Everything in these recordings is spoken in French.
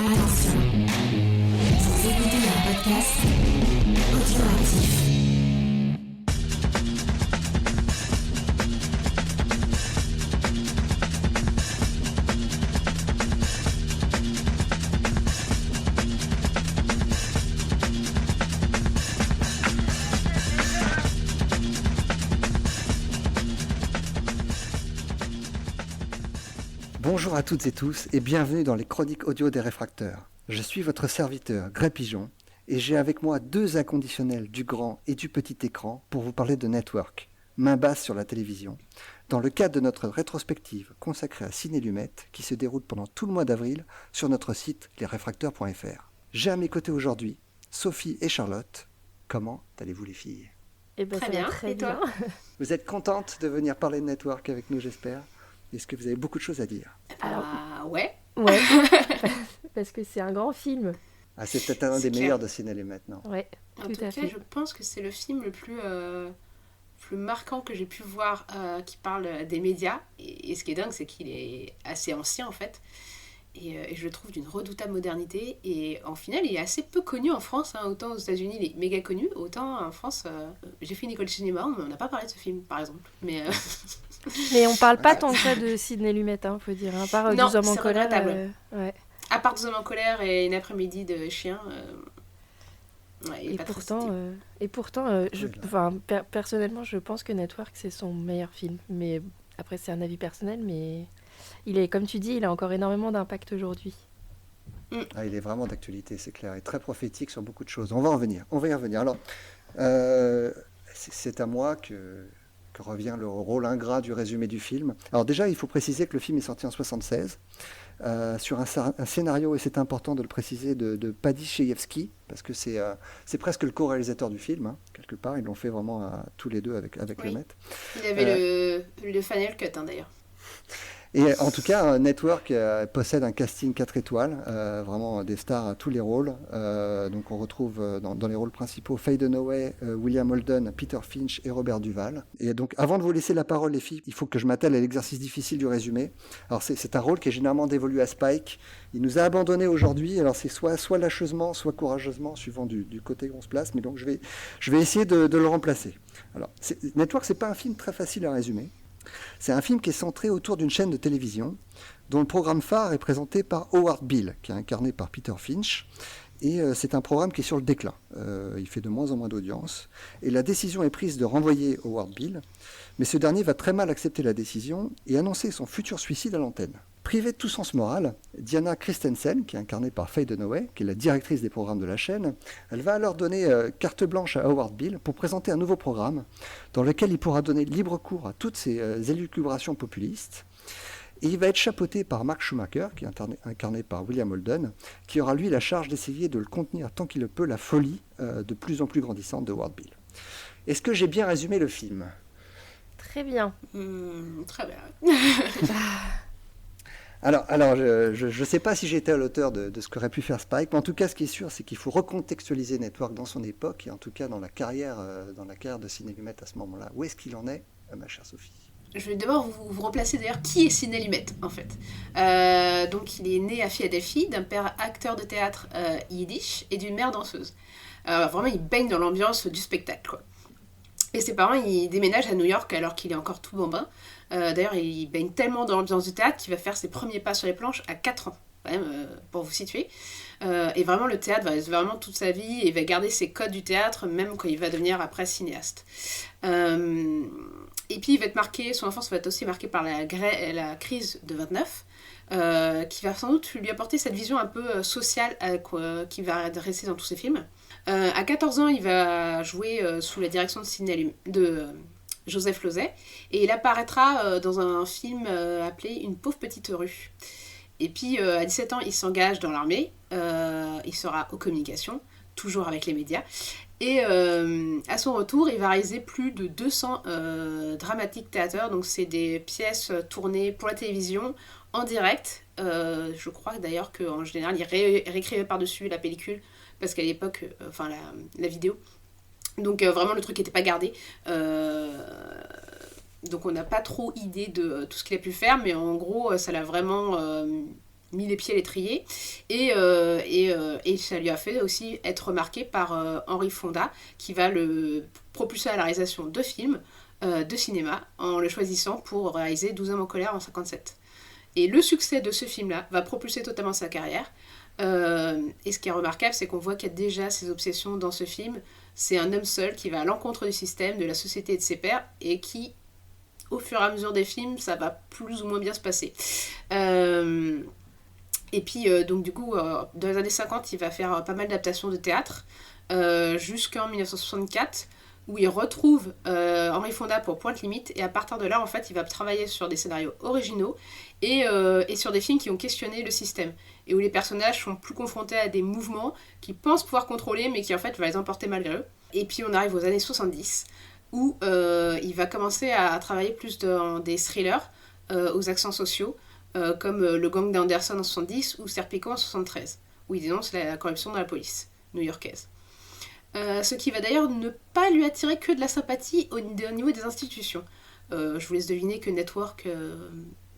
Attention, vous écoutez un podcast audioactif. Bonjour à toutes et tous et bienvenue dans les chroniques audio des réfracteurs. Je suis votre serviteur, Gré Pigeon, et j'ai avec moi deux inconditionnels du grand et du petit écran pour vous parler de Network, main basse sur la télévision, dans le cadre de notre rétrospective consacrée à Ciné Lumette qui se déroule pendant tout le mois d'avril sur notre site lesréfracteurs.fr. J'ai à mes côtés aujourd'hui Sophie et Charlotte. Comment allez-vous les filles ? Eh ben, Très ça bien, va très et toi ? bien. Vous êtes contentes de venir parler de Network avec nous, j'espère ? Est-ce que vous avez beaucoup de choses à dire ? Alors, Ouais. ouais, parce que c'est un grand film. Ah, c'est peut-être un C'est des clair. meilleurs de ciné maintenant. Ouais, En tout tout à cas, fait. je pense que c'est le film le plus marquant que j'ai pu voir qui parle des médias. Et ce qui est dingue, c'est qu'il est assez ancien en fait. Et je le trouve d'une redoutable modernité. Et en final, il est assez peu connu en France. Autant aux États-Unis, il est méga connu. Autant en France, j'ai fait une école de cinéma, on n'a pas parlé de ce film par exemple. Mais Mais on parle pas tant que ça de Sidney Lumet, faut dire. À part Non, 12 hommes en c'est colère. regrettable. Ouais. à part 2 hommes en colère et une après-midi de chien. Ouais, il est Et pas très pourtant, cité. personnellement, je pense que Network, c'est son meilleur film. Mais après, c'est un avis personnel, mais il est, comme tu dis, il a encore énormément d'impact aujourd'hui. Ah, il est vraiment d'actualité, c'est clair, et très prophétique sur beaucoup de choses. On va y revenir. Alors, c'est à moi que revient le rôle ingrat du résumé du film. Alors déjà, il faut préciser que le film est sorti en 1976, sur un scénario, et c'est important de le préciser, de Paddy Chayefsky, parce que c'est presque le co-réalisateur du film, quelque part. Ils l'ont fait vraiment tous les deux avec Oui. Lumet. Il avait le Final Cut d'ailleurs. Et en tout cas, Network possède un casting 4 étoiles, vraiment des stars à tous les rôles. Donc on retrouve dans les rôles principaux Faye Dunaway, William Holden, Peter Finch et Robert Duvall. Et donc avant de vous laisser la parole les filles, il faut que je m'attelle à l'exercice difficile du résumé. Alors c'est un rôle qui est généralement dévolu à Spike. Il nous a abandonnés aujourd'hui, alors c'est soit lâcheusement, soit courageusement, suivant du côté où on se place. Mais donc je vais essayer de le remplacer. Alors Network, c'est pas un film très facile à résumer. C'est un film qui est centré autour d'une chaîne de télévision dont le programme phare est présenté par Howard Beale, qui est incarné par Peter Finch. Et c'est un programme qui est sur le déclin. Il fait de moins en moins d'audience. Et la décision est prise de renvoyer Howard Beale. Mais ce dernier va très mal accepter la décision et annoncer son futur suicide à l'antenne. Privée de tout sens moral, Diana Christensen, qui est incarnée par Faye Dunaway, qui est la directrice des programmes de la chaîne, elle va alors donner carte blanche à Howard Beale pour présenter un nouveau programme dans lequel il pourra donner libre cours à toutes ses élucubrations populistes. Et il va être chapeauté par Mark Schumacher, qui est incarné par William Holden, qui aura lui la charge d'essayer de le contenir tant qu'il le peut, la folie de plus en plus grandissante de Howard Beale. Est-ce que j'ai bien résumé le film ? Très bien. Très bien. Alors, je ne sais pas si j'étais à l'auteur de ce qu'aurait pu faire Spike, mais en tout cas, ce qui est sûr, c'est qu'il faut recontextualiser Network dans son époque, et en tout cas dans la carrière de Ciné Lumet à ce moment-là. Où est-ce qu'il en est, ma chère Sophie ? Je vais d'abord vous replacer d'ailleurs qui est Sidney Lumet en fait. Donc il est né à Philadelphie d'un père acteur de théâtre yiddish et d'une mère danseuse. Vraiment il baigne dans l'ambiance du spectacle quoi. Et ses parents ils déménagent à New York alors qu'il est encore tout bambin. D'ailleurs il baigne tellement dans l'ambiance du théâtre qu'il va faire ses premiers pas sur les planches à 4 ans. Quand même, pour vous situer. Et vraiment le théâtre va rester vraiment toute sa vie et il va garder ses codes du théâtre même quand il va devenir après cinéaste. Et puis il va être marqué, son enfance va être aussi marquée par la crise de 29, qui va sans doute lui apporter cette vision un peu sociale qui va rester dans tous ses films. À 14 ans, il va jouer sous la direction de Joseph Losey, et il apparaîtra dans un film appelé Une pauvre petite rue. Et puis à 17 ans, il s'engage dans l'armée, il sera aux communications, toujours avec les médias. Et à son retour, il va réaliser plus de 200 dramatic theater, donc c'est des pièces tournées pour la télévision en direct. Je crois d'ailleurs qu'en général, il réécrivait par-dessus la pellicule, parce qu'à l'époque, la vidéo, donc vraiment le truc n'était pas gardé. Donc on n'a pas trop idée de tout ce qu'il a pu faire, mais en gros, ça l'a vraiment mis les pieds à l'étrier. Et ça lui a fait aussi être remarqué par Henry Fonda, qui va le propulser à la réalisation de films de cinéma, en le choisissant pour réaliser 12 hommes en colère en 1957. Et le succès de ce film-là va propulser totalement sa carrière. Et ce qui est remarquable, c'est qu'on voit qu'il y a déjà ses obsessions dans ce film. C'est un homme seul qui va à l'encontre du système, de la société et de ses pairs, et qui, au fur et à mesure des films, ça va plus ou moins bien se passer. Et puis, donc du coup, dans les années 50, il va faire pas mal d'adaptations de théâtre, jusqu'en 1964, où il retrouve Henry Fonda pour Pointe Limite, et à partir de là, en fait, il va travailler sur des scénarios originaux et sur des films qui ont questionné le système, et où les personnages sont plus confrontés à des mouvements qu'ils pensent pouvoir contrôler, mais qui en fait va les emporter malgré eux. Et puis on arrive aux années 70, où il va commencer à travailler plus dans des thrillers aux accents sociaux, comme Le Gang d'Anderson en 70 ou Serpico en 73, où il dénonce la corruption dans la police new-yorkaise. Ce qui va d'ailleurs ne pas lui attirer que de la sympathie au niveau des institutions. Je vous laisse deviner que Network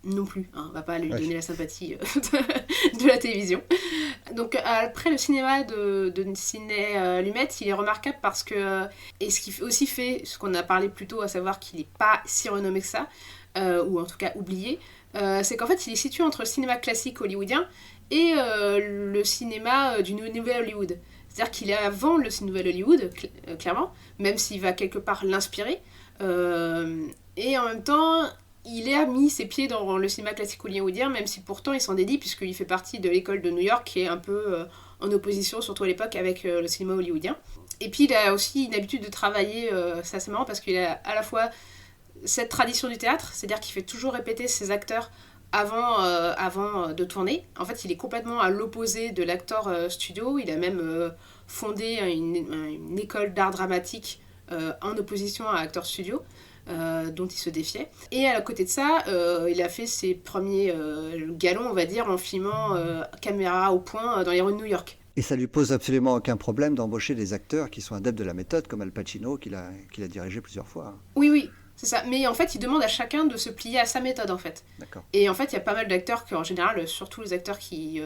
non plus, hein, va pas lui donner la sympathie de la télévision. Donc après le cinéma de Sidney Lumet, il est remarquable parce que, et ce qui aussi fait ce qu'on a parlé plus tôt, à savoir qu'il n'est pas si renommé que ça, ou en tout cas oublié, c'est qu'en fait il est situé entre le cinéma classique hollywoodien et le cinéma du Nouvel Hollywood. C'est-à-dire qu'il est avant le Nouvel Hollywood, clairement, même s'il va quelque part l'inspirer. Et en même temps, il a mis ses pieds dans le cinéma classique hollywoodien, même si pourtant il s'en dédie, puisqu'il fait partie de l'école de New York, qui est un peu en opposition, surtout à l'époque, avec le cinéma hollywoodien. Et puis il a aussi une habitude de travailler, c'est assez marrant, parce qu'il a à la fois cette tradition du théâtre, c'est-à-dire qu'il fait toujours répéter ses acteurs avant de tourner. En fait, il est complètement à l'opposé de l'acteur studio. Il a même fondé une école d'art dramatique en opposition à l'acteur studio, dont il se défiait. Et à côté de ça, il a fait ses premiers galons, on va dire, en filmant caméra au point dans les rues de New York. Et ça lui pose absolument aucun problème d'embaucher des acteurs qui sont adeptes de la méthode, comme Al Pacino, qu'il a dirigé plusieurs fois. Oui, c'est ça. Mais en fait, il demande à chacun de se plier à sa méthode, en fait. D'accord. Et en fait, il y a pas mal d'acteurs qui, en général, surtout les acteurs qui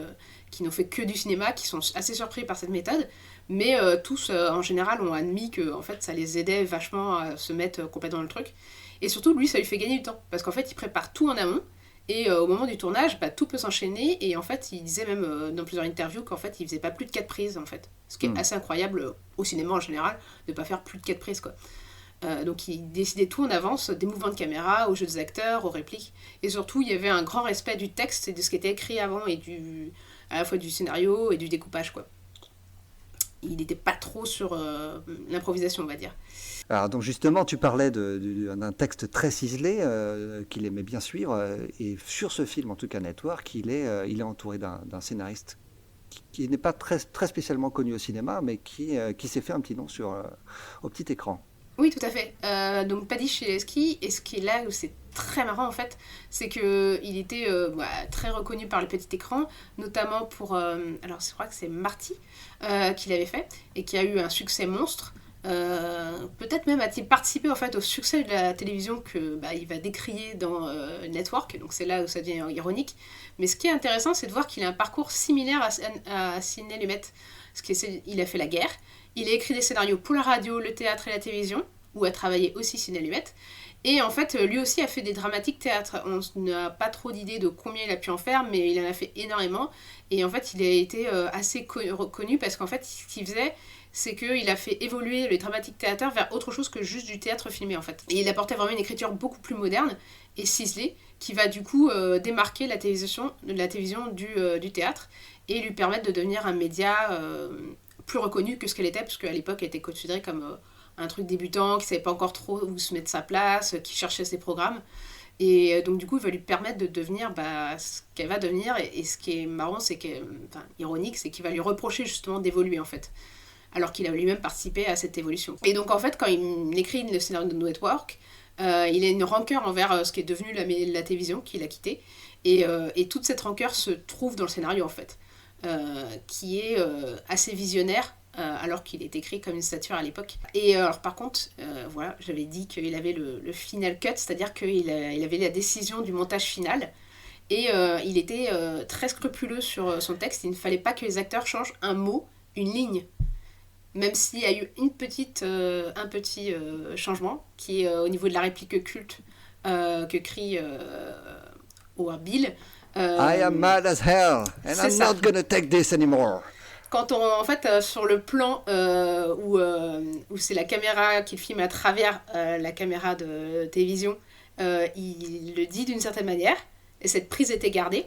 n'ont fait que du cinéma, qui sont assez surpris par cette méthode. Mais tous, en général, ont admis que en fait, ça les aidait vachement à se mettre complètement dans le truc. Et surtout, lui, ça lui fait gagner du temps. Parce qu'en fait, il prépare tout en amont. Et au moment du tournage, tout peut s'enchaîner. Et en fait, il disait même dans plusieurs interviews qu'en fait, il faisait pas plus de 4 prises, en fait. Ce qui est assez incroyable au cinéma en général, de pas faire plus de 4 prises, quoi. Donc il décidait tout en avance, des mouvements de caméra, aux jeux des acteurs, aux répliques. Et surtout, il y avait un grand respect du texte et de ce qui était écrit avant, et à la fois du scénario et du découpage, quoi. Il n'était pas trop sur l'improvisation, on va dire. Alors donc justement, tu parlais d'un texte très ciselé qu'il aimait bien suivre, et sur ce film, en tout cas Network, il est entouré d'un scénariste qui n'est pas très, très spécialement connu au cinéma, mais qui s'est fait un petit nom au petit écran. Oui, tout à fait. Donc Paddy Chayefsky, et ce qui est là où c'est très marrant en fait, c'est qu'il était très reconnu par le petit écran, notamment pour, alors je crois que c'est Marty qui l'avait fait, et qui a eu un succès monstre. Peut-être même a-t-il participé en fait au succès de la télévision que il va décrier dans Network, donc c'est là où ça devient ironique. Mais ce qui est intéressant, c'est de voir qu'il a un parcours similaire à Sidney Lumet. Il a fait la guerre, il a écrit des scénarios pour la radio, le théâtre et la télévision, où a travaillé aussi Sidney Lumet. Et en fait, lui aussi a fait des dramatiques théâtre. On n'a pas trop d'idées de combien il a pu en faire, mais il en a fait énormément. Et en fait, il a été assez reconnu parce qu'en fait, ce qu'il faisait, c'est qu'il a fait évoluer les dramatiques théâtre vers autre chose que juste du théâtre filmé, en fait. Et il apportait vraiment une écriture beaucoup plus moderne et ciselée, qui va du coup démarquer la télévision du théâtre et lui permettre de devenir un média plus reconnu que ce qu'elle était, parce qu'à l'époque, elle était considérée comme un truc débutant, qui ne savait pas encore trop où se mettre sa place, qui cherchait ses programmes. Et donc du coup, il va lui permettre de devenir ce qu'elle va devenir. Et ce qui est marrant, ironique, c'est qu'il va lui reprocher justement d'évoluer, en fait, alors qu'il a lui-même participé à cette évolution. Et donc en fait, quand il écrit le scénario de Network, il a une rancœur envers ce qui est devenu la télévision, qu'il a quitté. Et toute cette rancœur se trouve dans le scénario, en fait, qui est assez visionnaire, alors qu'il est écrit comme une stature à l'époque. Et alors par contre, j'avais dit qu'il avait le final cut, c'est-à-dire qu'il avait la décision du montage final. Et il était très scrupuleux sur son texte. Il ne fallait pas que les acteurs changent un mot, une ligne. Même s'il y a eu un petit changement, qui est au niveau de la réplique culte que crie Howard Beale. I am mad as hell, and c'est I'm ça. not gonna take this anymore. Quand en fait, sur le plan où c'est la caméra qui le filme à travers la caméra de télévision, il le dit d'une certaine manière, et cette prise était gardée.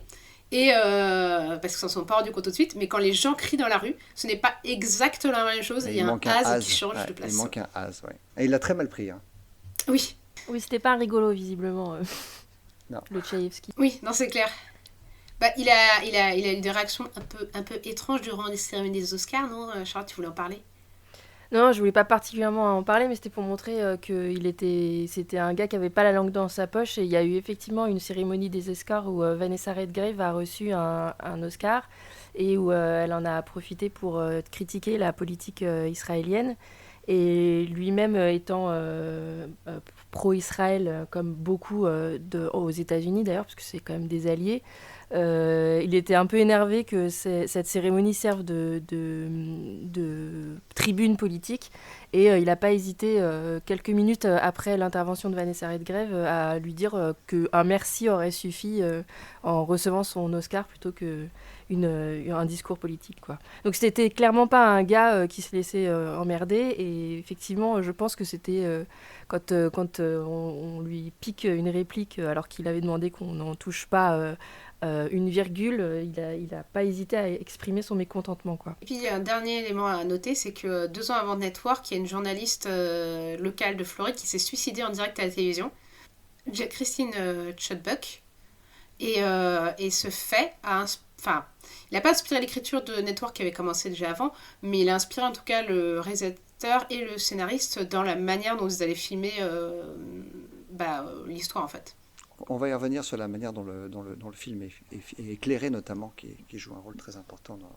Et parce qu'ils s'en sont pas rendus compte tout de suite, mais quand les gens crient dans la rue, ce n'est pas exactement la même chose. Il y a un as qui change de place. Il manque un as, ouais. Et il l'a très mal pris. Hein. Oui, Oui, c'était pas un rigolo, visiblement, Non. le Tchaïevski. oui, non, c'est clair. Bah, il a eu des réactions un peu étranges durant les cérémonies des Oscars, non Charlotte, tu voulais en parler? Non, je voulais pas particulièrement en parler, mais c'était pour montrer c'était un gars qui avait pas la langue dans sa poche. Et il y a eu effectivement une cérémonie des Oscars où Vanessa Redgrave a reçu un Oscar et où elle en a profité pour critiquer la politique israélienne. Et lui-même étant pro-Israël, comme beaucoup aux États-Unis d'ailleurs, parce que c'est quand même des alliés, il était un peu énervé que cette cérémonie serve de tribune politique. Et il n'a pas hésité, quelques minutes après l'intervention de Vanessa Redgrave, à lui dire qu'un merci aurait suffi en recevant son Oscar plutôt qu'un discours politique, quoi. Donc c'était clairement pas un gars qui se laissait emmerder. Et effectivement, je pense que c'était quand on lui pique une réplique alors qu'il avait demandé qu'on n'en touche pas une virgule, il a pas hésité à exprimer son mécontentement, quoi. Et puis un dernier élément à noter, c'est que 2 ans avant Network, il y a une journaliste locale de Floride qui s'est suicidée en direct à la télévision, Christine Chudbuck. Et ce fait il n'a pas inspiré l'écriture de Network qui avait commencé déjà avant, mais il a inspiré en tout cas le réalisateur et le scénariste dans la manière dont ils allaient filmer l'histoire en fait. On va y revenir sur la manière dont le film est éclairé, notamment, qui joue un rôle très important dans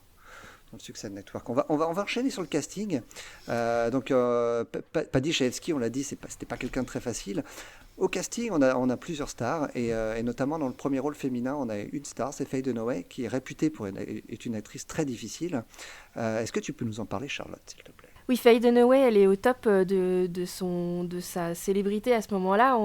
le succès de Network. On va enchaîner sur le casting. Paddy Chayefsky, on l'a dit, c'était pas quelqu'un de très facile. Au casting, on a plusieurs stars, et notamment dans le premier rôle féminin, on a une star, c'est Faye Dunaway, qui est réputée est une actrice très difficile. Est-ce que tu peux nous en parler, Charlotte, s'il te plaît? Oui, Faye Dunaway, elle est au top de sa célébrité à ce moment-là.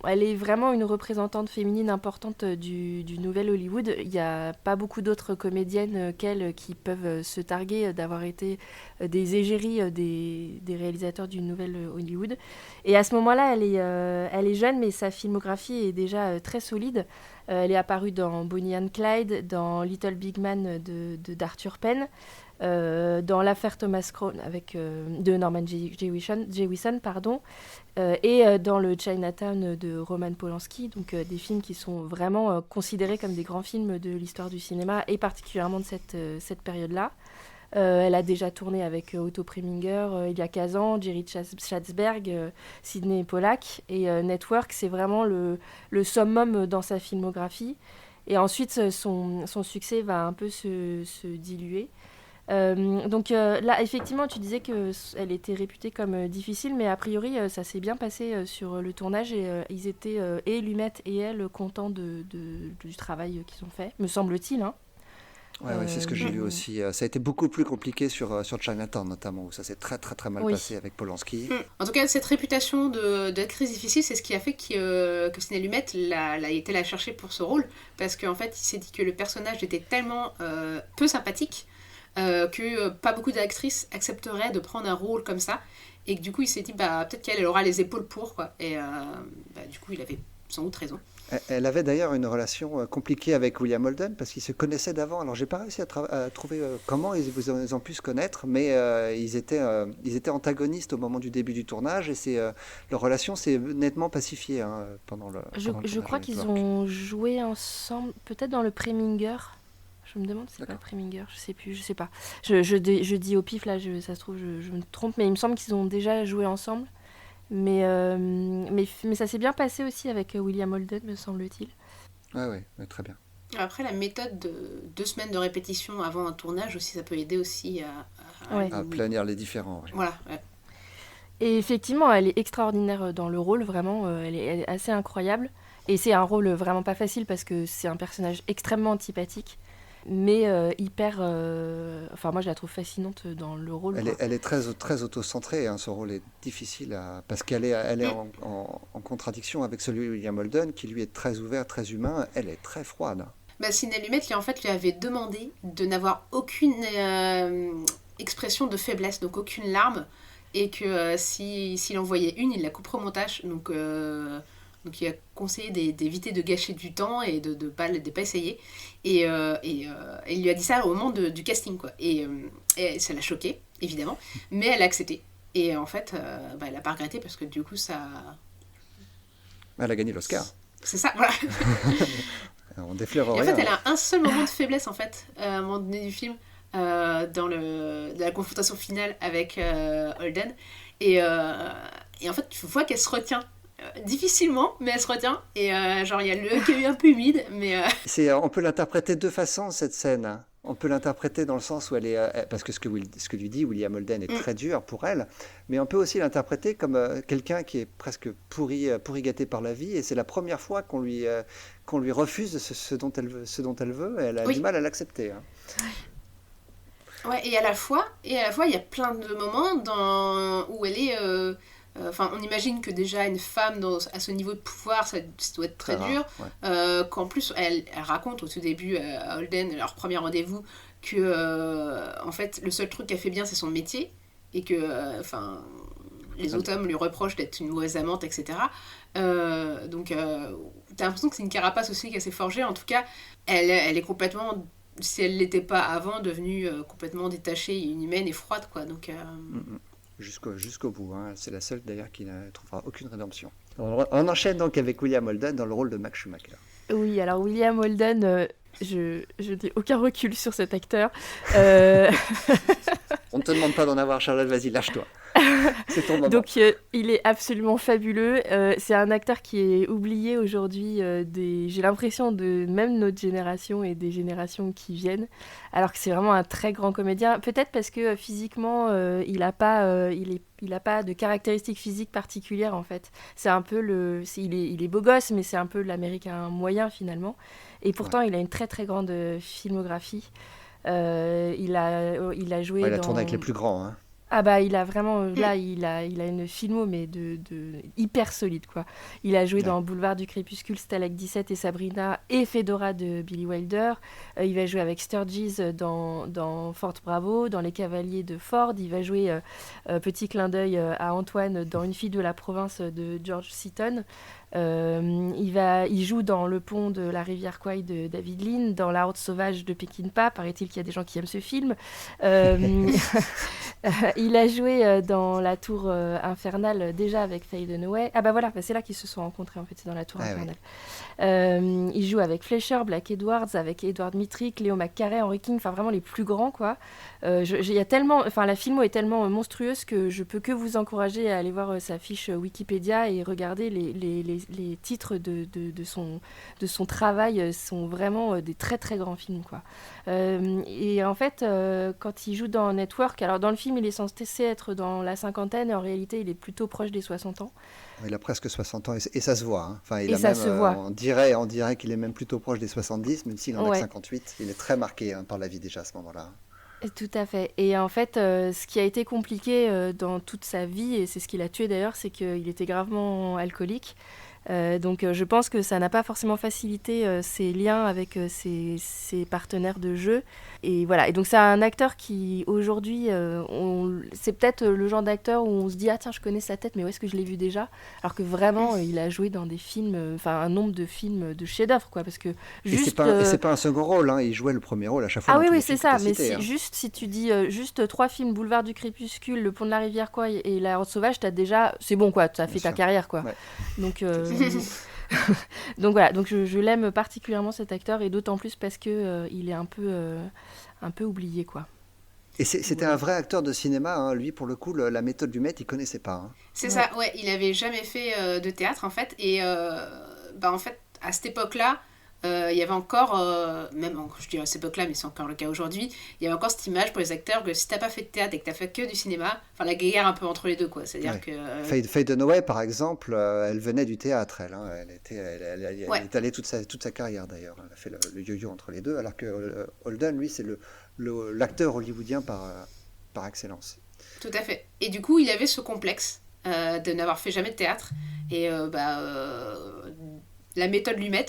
Elle est vraiment une représentante féminine importante du nouvel Hollywood. Il n'y a pas beaucoup d'autres comédiennes qu'elle qui peuvent se targuer d'avoir été des égéries des réalisateurs du nouvel Hollywood. Et à ce moment-là, elle est jeune, mais sa filmographie est déjà très solide. Elle est apparue dans Bonnie and Clyde, dans Little Big Man d'Arthur Penn, dans l'affaire Thomas Crown de Norman Jewison, et dans le Chinatown de Roman Polanski, donc des films qui sont vraiment considérés comme des grands films de l'histoire du cinéma et particulièrement de cette période-là. Elle a déjà tourné avec Otto Preminger il y a 15 ans, Jerry Schatzberg, Sidney Pollack, et Network, c'est vraiment le summum dans sa filmographie. Et ensuite, son succès va un peu se diluer. Là, effectivement, tu disais qu'elle était réputée comme difficile, mais a priori, ça s'est bien passé sur le tournage, et ils étaient, et Lumet et elle, contents du travail qu'ils ont fait, me semble-t-il, hein. Ouais, c'est ce que j'ai lu aussi. Ça a été beaucoup plus compliqué sur Chinatown, notamment, où ça s'est très très très mal passé avec Polanski. En tout cas, cette réputation d'actrice difficile, c'est ce qui a fait que Sidney Lumet a été la chercher pour ce rôle, parce qu'en fait, il s'est dit que le personnage était tellement peu sympathique que pas beaucoup d'actrices accepteraient de prendre un rôle comme ça, et que du coup, il s'est dit, peut-être qu'elle aura les épaules pour, quoi. Et du coup, il avait sans doute raison. Elle avait d'ailleurs une relation compliquée avec William Holden parce qu'ils se connaissaient d'avant. Alors j'ai pas réussi à trouver comment ils ont pu se connaître, mais ils étaient antagonistes au moment du début du tournage, et leur relation s'est nettement pacifiée pendant le tournage. Je crois qu'ils ont joué ensemble, peut-être dans le Preminger. Je me demande si c'est pas le Preminger, je sais pas. Je dis au pif là, ça se trouve je me trompe, mais il me semble qu'ils ont déjà joué ensemble. Mais ça s'est bien passé aussi avec William Holden, me semble-t-il. Ouais, très bien. Après, la méthode de 2 semaines de répétition avant un tournage aussi, ça peut aider aussi à planir les différents. Ouais. Voilà. Ouais. Et effectivement, elle est extraordinaire dans le rôle, vraiment. Elle est assez incroyable. Et c'est un rôle vraiment pas facile parce que c'est un personnage extrêmement antipathique, mais hyper... Enfin, moi, je la trouve fascinante dans le rôle. Elle est très, très auto-centrée, hein, ce rôle est difficile parce qu'elle est, elle est en contradiction avec celui de William Holden, qui lui est très ouvert, très humain. Elle est très froide. Sidney Lumet, lui avait demandé de n'avoir aucune expression de faiblesse, donc aucune larme, et que s'il en voyait une, il la couperait au montage. Donc il a conseillé d'éviter de gâcher du temps et de ne pas essayer. Et il lui a dit ça au moment du casting, quoi. Et ça l'a choquée, évidemment, mais elle a accepté. Et en fait, elle n'a pas regretté parce que du coup, ça... Elle a gagné l'Oscar. C'est ça, voilà. On défleure rien. Et en fait, elle a un seul moment de faiblesse, en fait, à un moment donné du film, dans la confrontation finale avec Holden. Et en fait, tu vois qu'elle se retient. Difficilement, mais elle se retient. Et genre, il y a l'œil qui est un peu humide, mais... On peut l'interpréter de deux façons, cette scène. On peut l'interpréter dans le sens où elle est... parce que ce que lui dit William Holden est très dur pour elle, mais on peut aussi l'interpréter comme quelqu'un qui est presque pourri gâté par la vie, et c'est la première fois qu'on lui refuse ce dont elle veut, et elle a du mal à l'accepter. Hein. Ouais, et à la fois, il y a plein de moments où elle est... on imagine que déjà une femme à ce niveau de pouvoir, ça doit être très dur. Ouais. Qu'en plus, elle raconte au tout début à Holden, leur premier rendez-vous, que en fait, le seul truc qu'elle fait bien, c'est son métier. Et que les autres hommes lui reprochent d'être une mauvaise amante, etc. Donc, t'as l'impression que c'est une carapace aussi qu'elle s'est forgée. En tout cas, elle est complètement, si elle ne l'était pas avant, devenue complètement détachée, inhumaine et froide, quoi. Donc... Jusqu'au bout. Hein. C'est la seule d'ailleurs qui ne trouvera aucune rédemption. On enchaîne donc avec William Holden dans le rôle de Max Schumacher. Oui, alors William Holden, je n'ai aucun recul sur cet acteur. On ne te demande pas d'en avoir, Charlotte, vas-y, lâche-toi. C'est ton moment. Donc il est absolument fabuleux. C'est un acteur qui est oublié aujourd'hui, j'ai l'impression de même notre génération et des générations qui viennent, alors que c'est vraiment un très grand comédien. Peut-être parce que physiquement, il n'a pas de caractéristiques physiques particulières en fait. C'est un peu il est beau gosse, mais c'est un peu l'américain moyen finalement. Et pourtant, il a une très très grande filmographie. Il a joué il a tourné avec les plus grands. Hein. Ah bah il a vraiment là il a une filmo mais de hyper solide quoi. Il a joué dans Boulevard du Crépuscule, Stalag 17 et Sabrina et Fedora de Billy Wilder. Il va jouer avec Sturgis dans Fort Bravo, dans Les Cavaliers de Ford. Il va jouer petit clin d'œil à Antoine dans Une fille de la province de George Seaton. Il joue dans Le pont de la rivière Kwai de David Lean, dans La Horde sauvage de Peckinpah. Paraît-il qu'il y a des gens qui aiment ce film. Il a joué dans La Tour infernale déjà avec Faye Dunaway. Ah bah voilà, c'est là qu'ils se sont rencontrés en fait, c'est dans La Tour infernale. Oui. Il joue avec Fleischer, Black Edwards, avec Edward Mitrick, Léo McCarey, Henry King, enfin vraiment les plus grands quoi. Y a tellement, la filmo est tellement monstrueuse que je peux que vous encourager à aller voir sa fiche Wikipédia et regarder les titres de son travail sont vraiment des très très grands films quoi. Et en fait quand il joue dans Network, alors dans le film il est censé être dans la cinquantaine et en réalité il est plutôt proche des 60 ans. Il a presque 60 ans et ça se voit. Hein. Enfin, se voit. On dirait qu'il est même plutôt proche des 70, même s'il en a que 58. Il est très marqué par la vie déjà à ce moment-là. Tout à fait. Et en fait, ce qui a été compliqué dans toute sa vie, et c'est ce qui l'a tué d'ailleurs, c'est qu'il était gravement alcoolique. Donc je pense que ça n'a pas forcément facilité ses liens avec ses partenaires de jeu. Et voilà. Et donc c'est un acteur qui aujourd'hui, c'est peut-être le genre d'acteur où on se dit ah tiens je connais sa tête mais où est-ce que je l'ai vu déjà, alors que vraiment il a joué dans des films, un nombre de films de chefs-d'œuvre quoi, parce que juste. Et c'est pas un second rôle, hein, il jouait le premier rôle à chaque fois. Ah oui c'est ça. Mais si tu dis juste 3 films, Boulevard du Crépuscule, Le pont de la rivière Kwai et La Horde sauvage, t'as déjà c'est bon quoi, t'as fait ta carrière quoi. Ouais. Donc donc voilà, donc je l'aime particulièrement cet acteur et d'autant plus parce que il est un peu oublié quoi. Et c'était un vrai acteur de cinéma, hein. Lui pour le coup la méthode du maître il connaissait pas. Hein. C'est ça, ouais, il avait jamais fait de théâtre en fait et en fait à cette époque-là il y avait encore, je dis à cette époque-là, mais c'est encore le cas aujourd'hui, il y avait encore cette image pour les acteurs que si t'as pas fait de théâtre et que t'as fait que du cinéma, enfin la guerre un peu entre les deux, quoi. C'est-à-dire Ouais. que... Faye Dunaway, par exemple, elle venait du théâtre, elle. Hein. Elle ouais, est allée toute sa carrière, d'ailleurs. Elle a fait le yo-yo entre les deux, alors que Holden, lui, c'est l'acteur hollywoodien par excellence. tout à fait. Et du coup, il avait ce complexe de n'avoir fait jamais de théâtre. Et la méthode Lumet,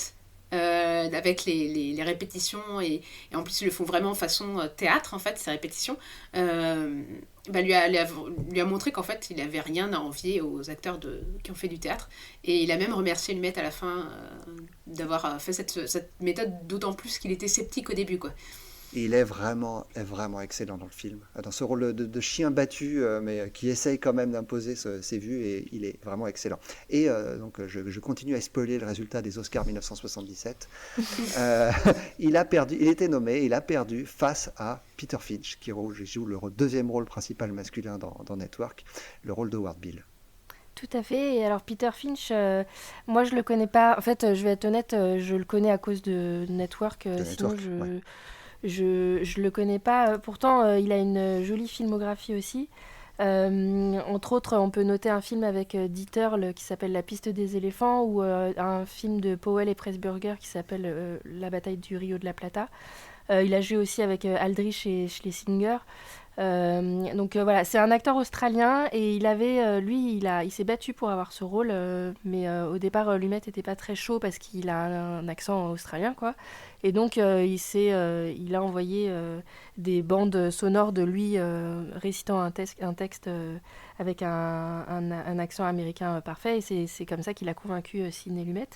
avec les répétitions, et en plus ils le font vraiment façon théâtre, en fait, ces répétitions, lui a montré qu'en fait, il n'avait rien à envier aux acteurs qui ont fait du théâtre. Et il a même remercié Lumet à la fin d'avoir fait cette méthode, d'autant plus qu'il était sceptique au début, quoi. Et il est vraiment excellent dans le film. Dans ce rôle de chien battu, mais qui essaye quand même d'imposer ses vues, et il est vraiment excellent. Et donc, je continue à spoiler le résultat des Oscars 1977. Il était nommé, il a perdu face à Peter Finch, qui joue le deuxième rôle principal masculin dans Network, le rôle de Ward Bill. Tout à fait. Et alors Peter Finch, moi je le connais pas. En fait, je vais être honnête, je le connais à cause de Network. Sinon, Ouais. je le connais pas. Pourtant, il a une jolie filmographie aussi. Entre autres, on peut noter un film avec Dieter qui s'appelle La piste des éléphants, ou un film de Powell et Pressburger qui s'appelle La bataille du Rio de la Plata. Il a joué aussi avec Aldrich et Schlesinger. Donc voilà, c'est un acteur australien, et il s'est battu pour avoir ce rôle, mais au départ, Lumet n'était pas très chaud parce qu'il a un accent australien, quoi. Et donc il a envoyé des bandes sonores de lui récitant un texte avec un accent américain parfait, et c'est comme ça qu'il a convaincu Sidney Lumet.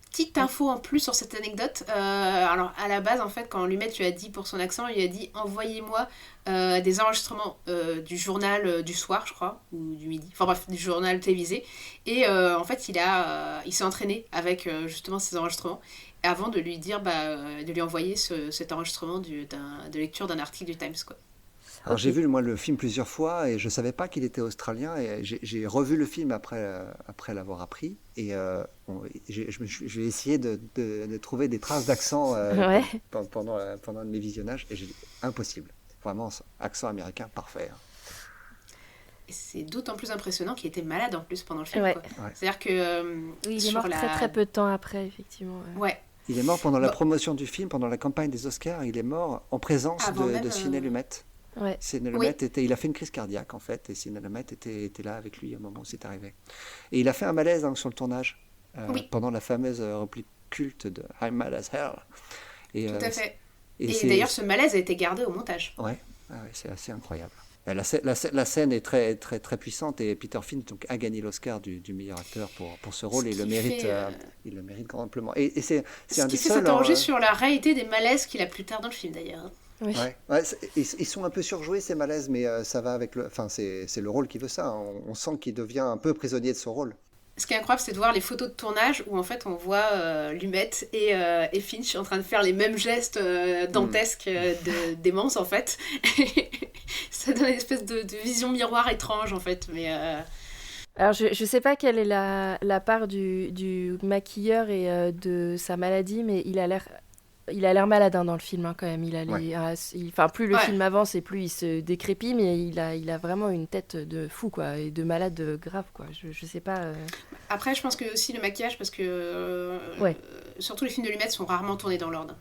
Petite info en plus sur cette anecdote. Alors, à la base, en fait, quand Lumet lui a dit pour son accent, il lui a dit envoyez-moi des enregistrements du journal du soir, je crois, ou du midi. Enfin bref, du journal télévisé. Et en fait, il s'est entraîné avec justement ces enregistrements avant de lui dire, de lui envoyer cet enregistrement de lecture d'un article du Times, quoi. Alors Ok. j'ai vu moi le film plusieurs fois, et je savais pas qu'il était australien, et j'ai revu le film après l'avoir appris, et j'ai essayé de trouver des traces d'accent Ouais. pendant un de mes visionnages, et impossible. Vraiment, accent américain parfait. Hein. Et c'est d'autant plus impressionnant qu'il était malade en plus pendant le film, Ouais. quoi. Ouais. C'est-à-dire que Oui, il est sur mort très très peu de temps après, effectivement. Ouais, Il est mort pendant la Bon. promotion du film, pendant la campagne des Oscars. Il est mort en présence Avant de même, Sidney Lumet. Ouais. Sidney Oui. Lumet il a fait une crise cardiaque, en fait, et Sidney Lumet était là avec lui au moment où c'est arrivé. Et il a fait un malaise sur le tournage, Oui. pendant la fameuse réplique culte de I'm mad as hell. Et, tout à fait. et Et d'ailleurs, ce malaise a été gardé au montage. ouais, c'est assez incroyable. La scène est très, très, très puissante, et Peter Finch donc, a gagné l'Oscar du meilleur acteur pour ce rôle, et Ce il le mérite grand amplement. Et c'est Ce un qui des fait seuls. s'interroger sur la réalité des malaises qu'il a plus tard dans le film, d'ailleurs. Oui. Ouais, ils sont un peu surjoués, ces malaises, mais ça va avec enfin, c'est le rôle qui veut ça. Hein. On sent qu'il devient un peu prisonnier de son rôle. Ce qui est incroyable, c'est de voir les photos de tournage où en fait on voit Lumet et Finch en train de faire les mêmes gestes dantesques démence en fait. Ça donne une espèce de vision miroir étrange en fait. Mais Alors, je sais pas quelle est la part du maquilleur et de sa maladie, mais il a l'air malade, hein, dans le film, hein, quand même. Enfin, plus le Ouais. film avance et plus il se décrépit, mais il a vraiment une tête de fou, quoi, et de malade grave, quoi. Je sais pas. après, je pense que aussi le maquillage, parce que Ouais. surtout les films de Lumet sont rarement tournés dans l'ordre.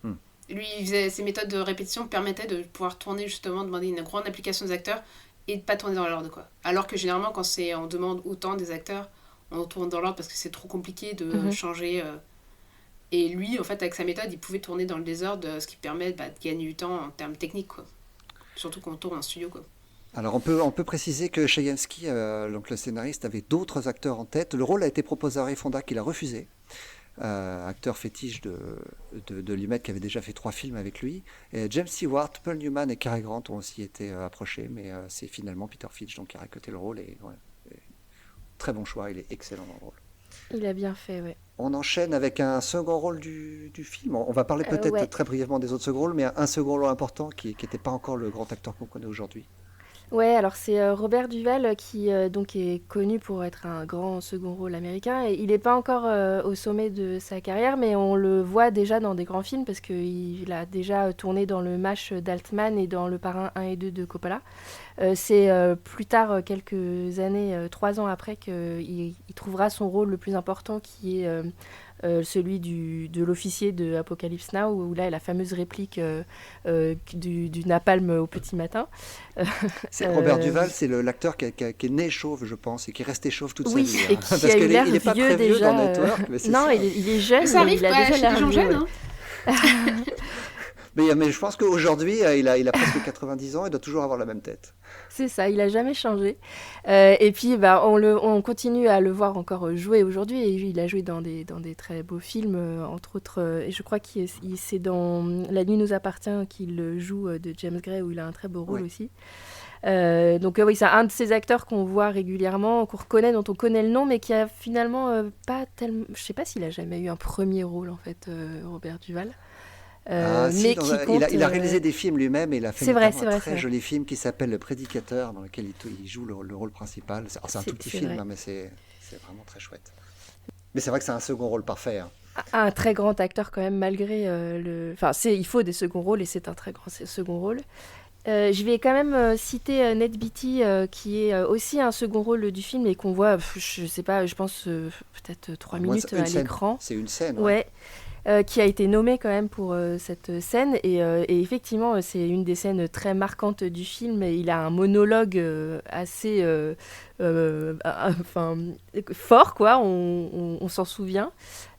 Hmm. Lui, ses méthodes de répétition permettaient de pouvoir tourner justement, demander une grande application des acteurs et de pas tourner dans l'ordre, quoi. Alors que généralement, quand on demande autant des acteurs, on tourne dans l'ordre parce que c'est trop compliqué de changer. Et lui, en fait, avec sa méthode, il pouvait tourner dans le désordre, ce qui permet de gagner du temps en termes techniques, quoi. Surtout quand on tourne en studio, quoi. Alors on peut préciser que Chayefsky, donc le scénariste, avait d'autres acteurs en tête. Le rôle a été proposé à Ray Fonda, qu'il a refusé. Acteur fétiche de Lumet, qui avait déjà fait 3 films avec lui. Et James Stewart, Paul Newman et Cary Grant ont aussi été approchés, mais c'est finalement Peter Finch donc, qui a racoté le rôle. Et très bon choix, il est excellent dans le rôle. Il a bien fait, ouais. On enchaîne avec un second rôle du film. On va parler peut-être ouais. très brièvement des autres seconds rôles, mais un second rôle important qui n'était pas encore le grand acteur qu'on connaît aujourd'hui. Ouais, alors c'est Robert Duvall qui donc est connu pour être un grand second rôle américain. Et il n'est pas encore au sommet de sa carrière, mais on le voit déjà dans des grands films parce qu'il a déjà tourné dans le MASH d'Altman et dans Le Parrain 1 et 2 de Coppola. C'est plus tard, quelques années, 3 ans après, qu'il trouvera son rôle le plus important qui est celui de l'officier de Apocalypse Now, où là, la fameuse réplique du napalm au petit matin. C'est Robert Duvall, c'est l'acteur qui est né chauve, je pense, et qui est resté chauve toute sa Oui, vie. et qui Parce a eu qu'il l'air n'est pas vieux très vieux déjà. dans Network, mais c'est Non, ça. il est jeune, Mais ça arrive il a déjà chez l'air les gens vieux, jeunes, ouais. hein. Mais je pense qu'aujourd'hui, il a presque 90 ans, il doit toujours avoir la même tête. C'est ça, il a jamais changé. Et puis, on continue à le voir encore jouer aujourd'hui. Et il a joué dans des très beaux films, entre autres. Et je crois que c'est dans La nuit nous appartient qu'il joue de James Gray, où il a un très beau rôle aussi. Donc oui, c'est un de ces acteurs qu'on voit régulièrement, qu'on reconnaît, dont on connaît le nom, mais qui a finalement pas tellement... Je sais pas s'il a jamais eu un premier rôle, en fait, Robert Duval. Si, mais qui compte, il a réalisé des films lui-même et il a fait c'est vrai, notamment un très c'est vrai. joli film qui s'appelle Le Prédicateur, dans lequel il joue le rôle principal. C'est un tout petit C'est film, vrai. hein, mais c'est vraiment très chouette. Mais c'est vrai que c'est un second rôle parfait. Hein. Un très grand acteur quand même, malgré le... Enfin, il faut des seconds rôles, et c'est un très grand second rôle. Je vais quand même citer Ned Beatty, qui est aussi un second rôle du film et qu'on voit, je sais pas, je pense peut-être 3 Moi, minutes c'est une à scène. l'écran. C'est une scène. Ouais. Qui a été nommé quand même pour cette scène. Et effectivement, c'est une des scènes très marquantes du film. Et il a un monologue assez fort, quoi. On s'en souvient.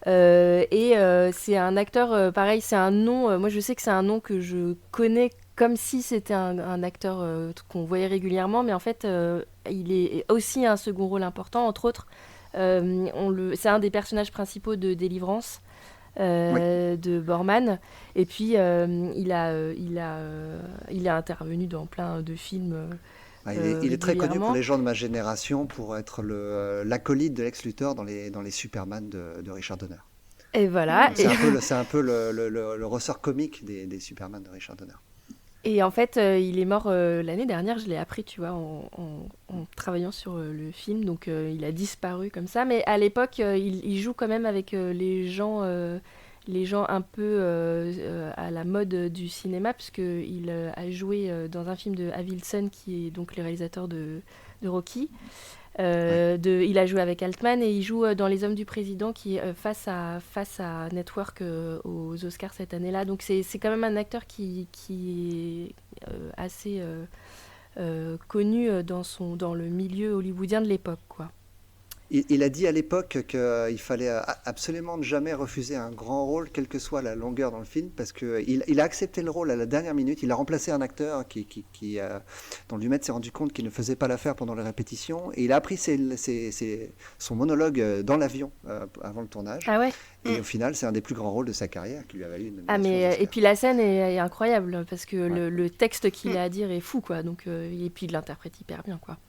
C'est un acteur, pareil, c'est un nom. Moi, je sais que c'est un nom que je connais comme si c'était un acteur qu'on voyait régulièrement. Mais en fait, il est aussi un second rôle important. Entre autres, c'est un des personnages principaux de Délivrance. De Borman, et puis il a intervenu dans plein de films Il est très connu pour régulièrement. les gens de ma génération pour être l'acolyte de Lex Luthor dans les Superman de Richard Donner. Et voilà. C'est un peu le ressort comique des Superman de Richard Donner. Et en fait, il est mort l'année dernière, je l'ai appris, tu vois, en travaillant sur le film, donc il a disparu comme ça. Mais à l'époque, il joue quand même avec les gens un peu à la mode du cinéma, puisqu'il a joué dans un film de Avildsen, qui est donc le réalisateur de Rocky. Il a joué avec Altman et il joue dans Les Hommes du Président, qui est face à Network aux Oscars cette année-là. Donc c'est quand même un acteur qui est assez connu dans le milieu hollywoodien de l'époque, quoi. Il a dit à l'époque qu'il fallait absolument ne jamais refuser un grand rôle, quelle que soit la longueur dans le film, parce qu'il a accepté le rôle à la dernière minute. Il a remplacé un acteur dont Lumet s'est rendu compte qu'il ne faisait pas l'affaire pendant les répétitions. Et il a appris son monologue dans l'avion avant le tournage. Ah ouais. Et au final, c'est un des plus grands rôles de sa carrière qui lui a valu une nomination Et puis la scène est incroyable, parce que Ouais. le texte qu'il a à dire est fou, quoi. Donc, et puis il l'interprète hyper bien, quoi.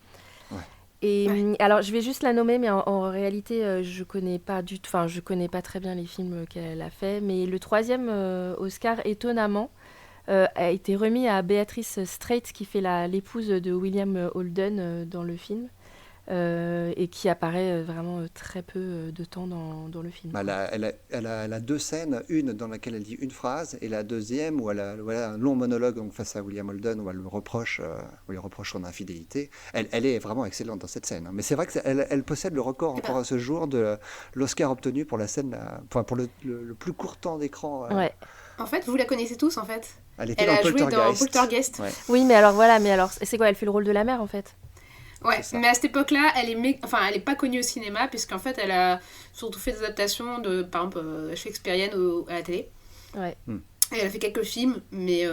Ouais. Et alors, je vais juste la nommer, mais en réalité, je connais pas je connais pas très bien les films qu'elle a fait. Mais le 3e Oscar, étonnamment, a été remis à Beatrice Straight, qui fait l'épouse de William Holden dans le film, et qui apparaît vraiment très peu de temps dans le film. Elle a 2 scènes, une dans laquelle elle dit une phrase, et la deuxième où elle a un long monologue donc, face à William Holden, où elle lui reproche son infidélité. Elle est vraiment excellente dans cette scène. Hein. Mais c'est vrai qu'elle possède le record encore à ce jour de l'Oscar obtenu pour la scène, pour le plus court temps d'écran. Ouais. En fait, vous la connaissez tous, en fait. Elle était Elle a dans joué dans Poltergeist. Poltergeist. Ouais. Oui, mais alors, c'est quoi? Elle fait le rôle de la mère, en fait? Ouais, C'est ça. mais à cette époque-là, elle est pas connue au cinéma, puisqu'en fait, elle a surtout fait des adaptations de, par exemple, shakespeariennes à la télé. Ouais. Et elle a fait quelques films, mais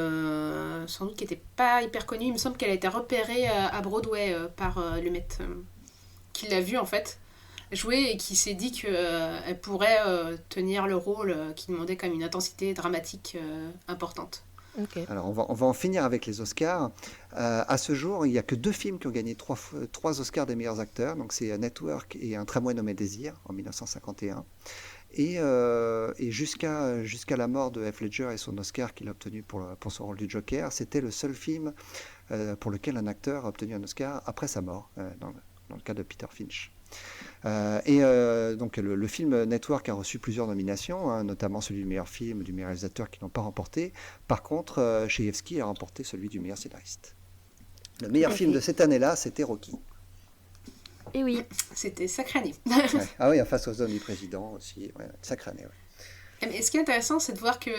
sans doute qui n'étaient pas hyper connus. Il me semble qu'elle a été repérée à Broadway par Lumet, qui l'a vue en fait jouer et qui s'est dit qu'elle pourrait tenir le rôle qui demandait quand même une intensité dramatique importante. Ok. Alors, on va en finir avec les Oscars. À ce jour, il n'y a que 2 films qui ont gagné 3 Oscars des meilleurs acteurs. Donc, c'est Network et Un tramway nommé Désir, en 1951. Et jusqu'à la mort de Heath Ledger et son Oscar qu'il a obtenu pour son rôle du Joker, c'était le seul film pour lequel un acteur a obtenu un Oscar après sa mort, dans le cas de Peter Finch. Donc le film Network a reçu plusieurs nominations, hein, notamment celui du meilleur film, du meilleur réalisateur qui n'ont pas remporté. Par contre, Chayefsky a remporté celui du meilleur scénariste. Le meilleur film de cette année-là, c'était Rocky. Et oui. C'était sacré année. Ouais. Ah oui, face aux hommes du président aussi, ouais, sacré année. Ouais. Et ce qui est intéressant, c'est de voir que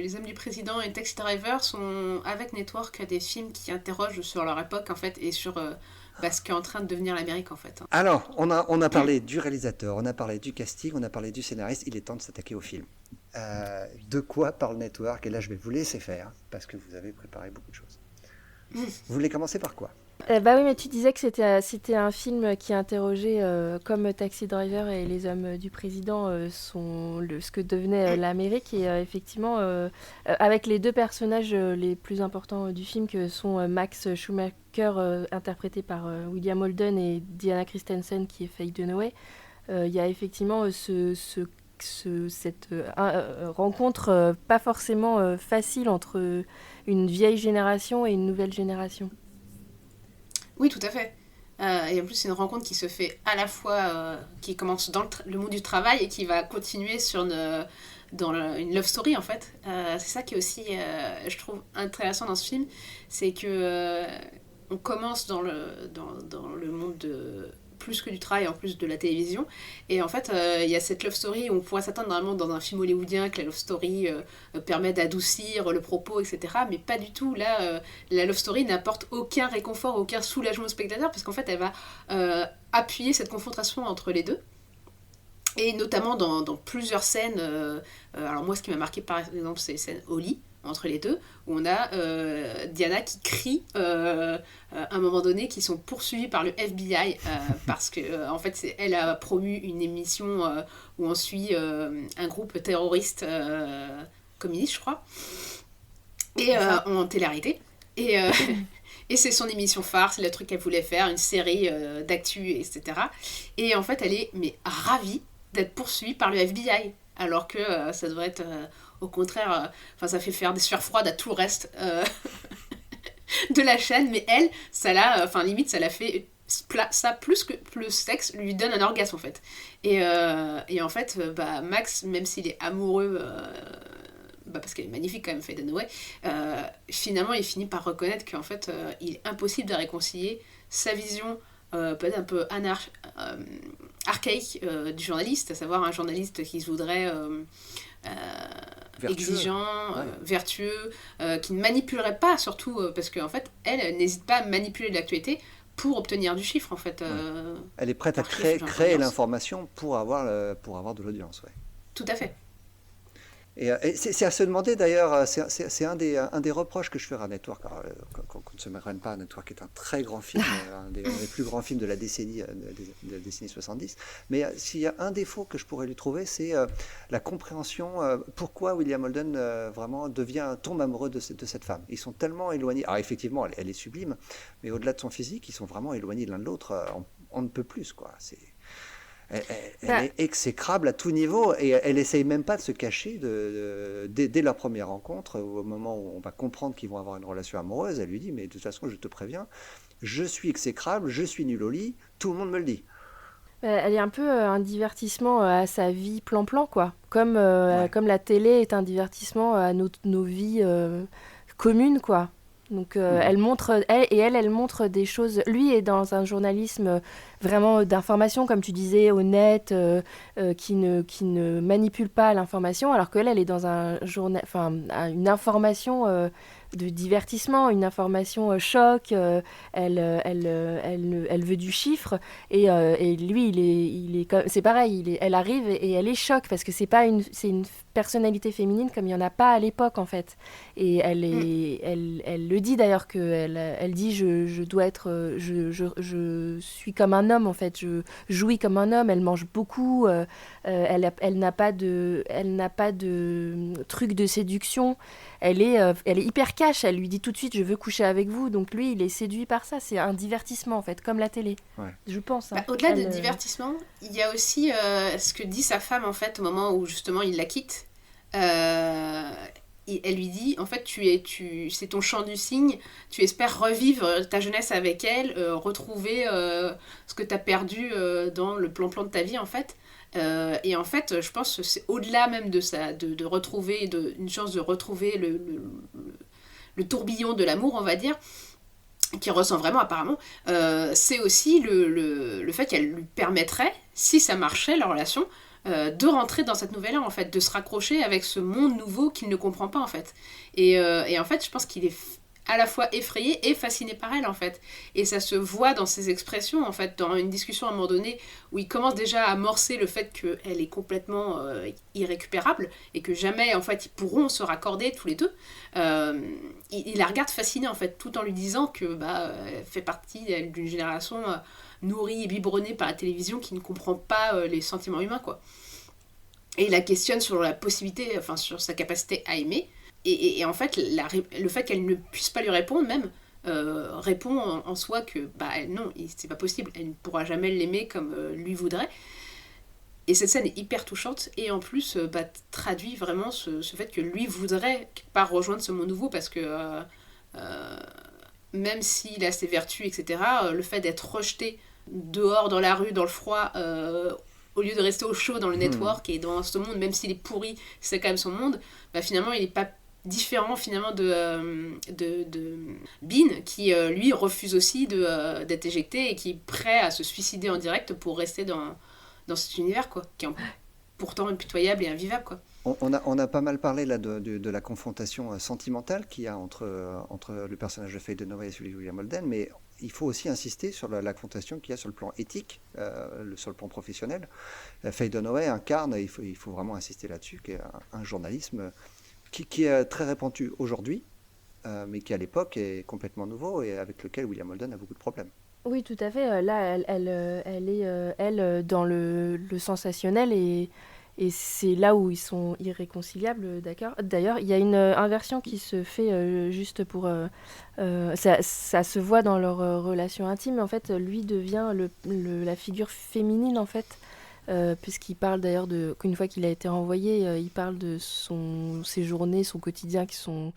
Les Hommes du Président et Taxi Driver sont, avec Network, des films qui interrogent sur leur époque, en fait, et sur ce qu'est en train de devenir l'Amérique, en fait. Alors, on a parlé du réalisateur, on a parlé du casting, on a parlé du scénariste, il est temps de s'attaquer au film. De quoi parle Network? Et là, je vais vous laisser faire, parce que vous avez préparé beaucoup de choses. Vous voulez commencer par quoi? Oui, mais tu disais que c'était un film qui interrogeait, comme Taxi Driver et Les Hommes du Président, ce que devenait l'Amérique. Et effectivement, avec les deux personnages les plus importants du film, que sont Max Schumacher, interprété par William Holden, et Diana Christensen, qui est Faye Dunaway, il y a effectivement cette rencontre pas forcément facile entre une vieille génération et une nouvelle génération. Oui, tout à fait. Et en plus, c'est une rencontre qui se fait à la fois, qui commence dans le monde du travail et qui va continuer dans une love story, en fait. C'est ça qui est aussi, je trouve, intéressant dans ce film, c'est que on commence dans le monde plus que du travail, en plus de la télévision. Et en fait, il y a cette love story où on pourrait s'attendre vraiment dans un film hollywoodien que la love story permet d'adoucir le propos, etc. Mais pas du tout. Là, la love story n'apporte aucun réconfort, aucun soulagement au spectateur, parce qu'en fait, elle va appuyer cette confrontation entre les deux. Et notamment dans plusieurs scènes. Alors moi, ce qui m'a marqué, par exemple, c'est les scènes au lit, entre les deux, où on a Diana qui crie à un moment donné qu'ils sont poursuivis par le FBI parce que en fait elle a promu une émission où on suit un groupe terroriste communiste, je crois, et en télé-réalité, et c'est son émission phare, c'est le truc qu'elle voulait faire, une série d'actu, etc. Et en fait elle est ravie d'être poursuivie par le FBI, alors que ça devrait être au contraire, ça fait faire des sueurs froides à tout le reste de la chaîne, mais elle, limite ça l'a fait, ça plus que le sexe lui donne un orgasme, en fait. Et en fait, Max, même s'il est amoureux, parce qu'elle est magnifique quand même, Faye Dunaway, finalement il finit par reconnaître qu'en fait il est impossible de réconcilier sa vision peut-être un peu archaïque du journaliste, à savoir un journaliste qui se voudrait exigeant, vertueux, qui ne manipulerait pas, surtout parce qu'en fait elle n'hésite pas à manipuler l'actualité pour obtenir du chiffre, en fait. Elle est prête à créer l'information pour avoir de l'audience, ouais. Tout à fait. Et c'est à se demander d'ailleurs, c'est un des reproches que je ferai à Network, qu'on ne se méprenne pas. Network est un très grand film, un des plus grands films de la décennie 70. Mais s'il y a un défaut que je pourrais lui trouver, c'est la compréhension pourquoi William Holden vraiment tombe amoureux de cette femme. Ils sont tellement éloignés. Alors effectivement, elle est sublime, mais au-delà de son physique, ils sont vraiment éloignés l'un de l'autre. On ne peut plus, quoi. Elle est exécrable à tout niveau, et elle essaye même pas de se cacher dès leur première rencontre, au moment où on va comprendre qu'ils vont avoir une relation amoureuse. Elle lui dit, mais de toute façon je te préviens, je suis exécrable, je suis nul au lit, tout le monde me le dit. Elle est un peu un divertissement à sa vie plan-plan, quoi. Comme la télé est un divertissement à nos vies communes, quoi. Donc elle montre des choses. Lui est dans un journalisme vraiment d'information, comme tu disais, honnête, qui ne manipule pas l'information, alors qu'elle est dans une information de divertissement, une information choc. Elle veut du chiffre, et lui c'est pareil. Elle arrive et elle est choc, parce que c'est une personnalité féminine comme il y en a pas à l'époque, en fait. Et elle le dit d'ailleurs, que elle dit je dois être je suis comme un homme, en fait, je jouis comme un homme. Elle mange beaucoup, elle n'a pas de truc de séduction. Elle est hyper cache, elle lui dit tout de suite je veux coucher avec vous, donc lui il est séduit par ça, c'est un divertissement en fait, comme la télé, je pense. Hein. Au-delà de divertissement, il y a aussi ce que dit sa femme en fait au moment où justement il la quitte. Elle lui dit en fait c'est ton chant du cygne, tu espères revivre ta jeunesse avec elle, retrouver ce que tu as perdu dans le plan de ta vie en fait. Et en fait je pense que c'est au-delà même de ça, de retrouver une chance de retrouver le tourbillon de l'amour on va dire, qui ressent vraiment apparemment, c'est aussi le fait qu'elle lui permettrait, si ça marchait leur relation, de rentrer dans cette nouvelle ère en fait, de se raccrocher avec ce monde nouveau qu'il ne comprend pas en fait. Et en fait je pense qu'il est à la fois effrayé et fasciné par elle en fait. Et ça se voit dans ses expressions en fait, dans une discussion à un moment donné où il commence déjà à amorcer le fait qu'elle est complètement irrécupérable et que jamais en fait ils pourront se raccorder tous les deux. Il la regarde fascinée en fait, tout en lui disant que elle fait partie d'une génération nourrie et biberonnée par la télévision qui ne comprend pas les sentiments humains quoi. Et il la questionne sur la possibilité, enfin sur sa capacité à aimer. Et en fait, le fait qu'elle ne puisse pas lui répondre même, répond en soi que non, c'est pas possible, elle ne pourra jamais l'aimer comme lui voudrait. Et cette scène est hyper touchante et en plus traduit vraiment ce fait que lui voudrait quelque part rejoindre ce monde nouveau parce que même s'il a ses vertus, etc., le fait d'être rejeté dehors dans la rue, dans le froid, au lieu de rester au chaud dans le network et dans ce monde, même s'il est pourri, c'est quand même son monde, finalement il n'est pas différent finalement de Bean qui lui refuse aussi d'être éjecté et qui est prêt à se suicider en direct pour rester dans cet univers quoi, qui est pourtant impitoyable et invivable quoi. On a pas mal parlé là de la confrontation sentimentale qu'il y a entre le personnage de Faye Dunaway et celui de William Holden, mais il faut aussi insister sur la confrontation qu'il y a sur le plan éthique, sur le plan professionnel. Faye Dunaway incarne, il faut vraiment insister là-dessus, qui est un journalisme qui est très répandu aujourd'hui, mais qui à l'époque est complètement nouveau et avec lequel William Holden a beaucoup de problèmes. Oui, tout à fait. Là, elle est dans le sensationnel et c'est là où ils sont irréconciliables, d'accord. D'ailleurs, il y a une inversion qui se fait juste pour... ça se voit dans leur relation intime. En fait, lui devient la figure féminine, en fait, puisqu'il parle d'ailleurs qu'une fois qu'il a été renvoyé, il parle de ses journées, son quotidien qui sont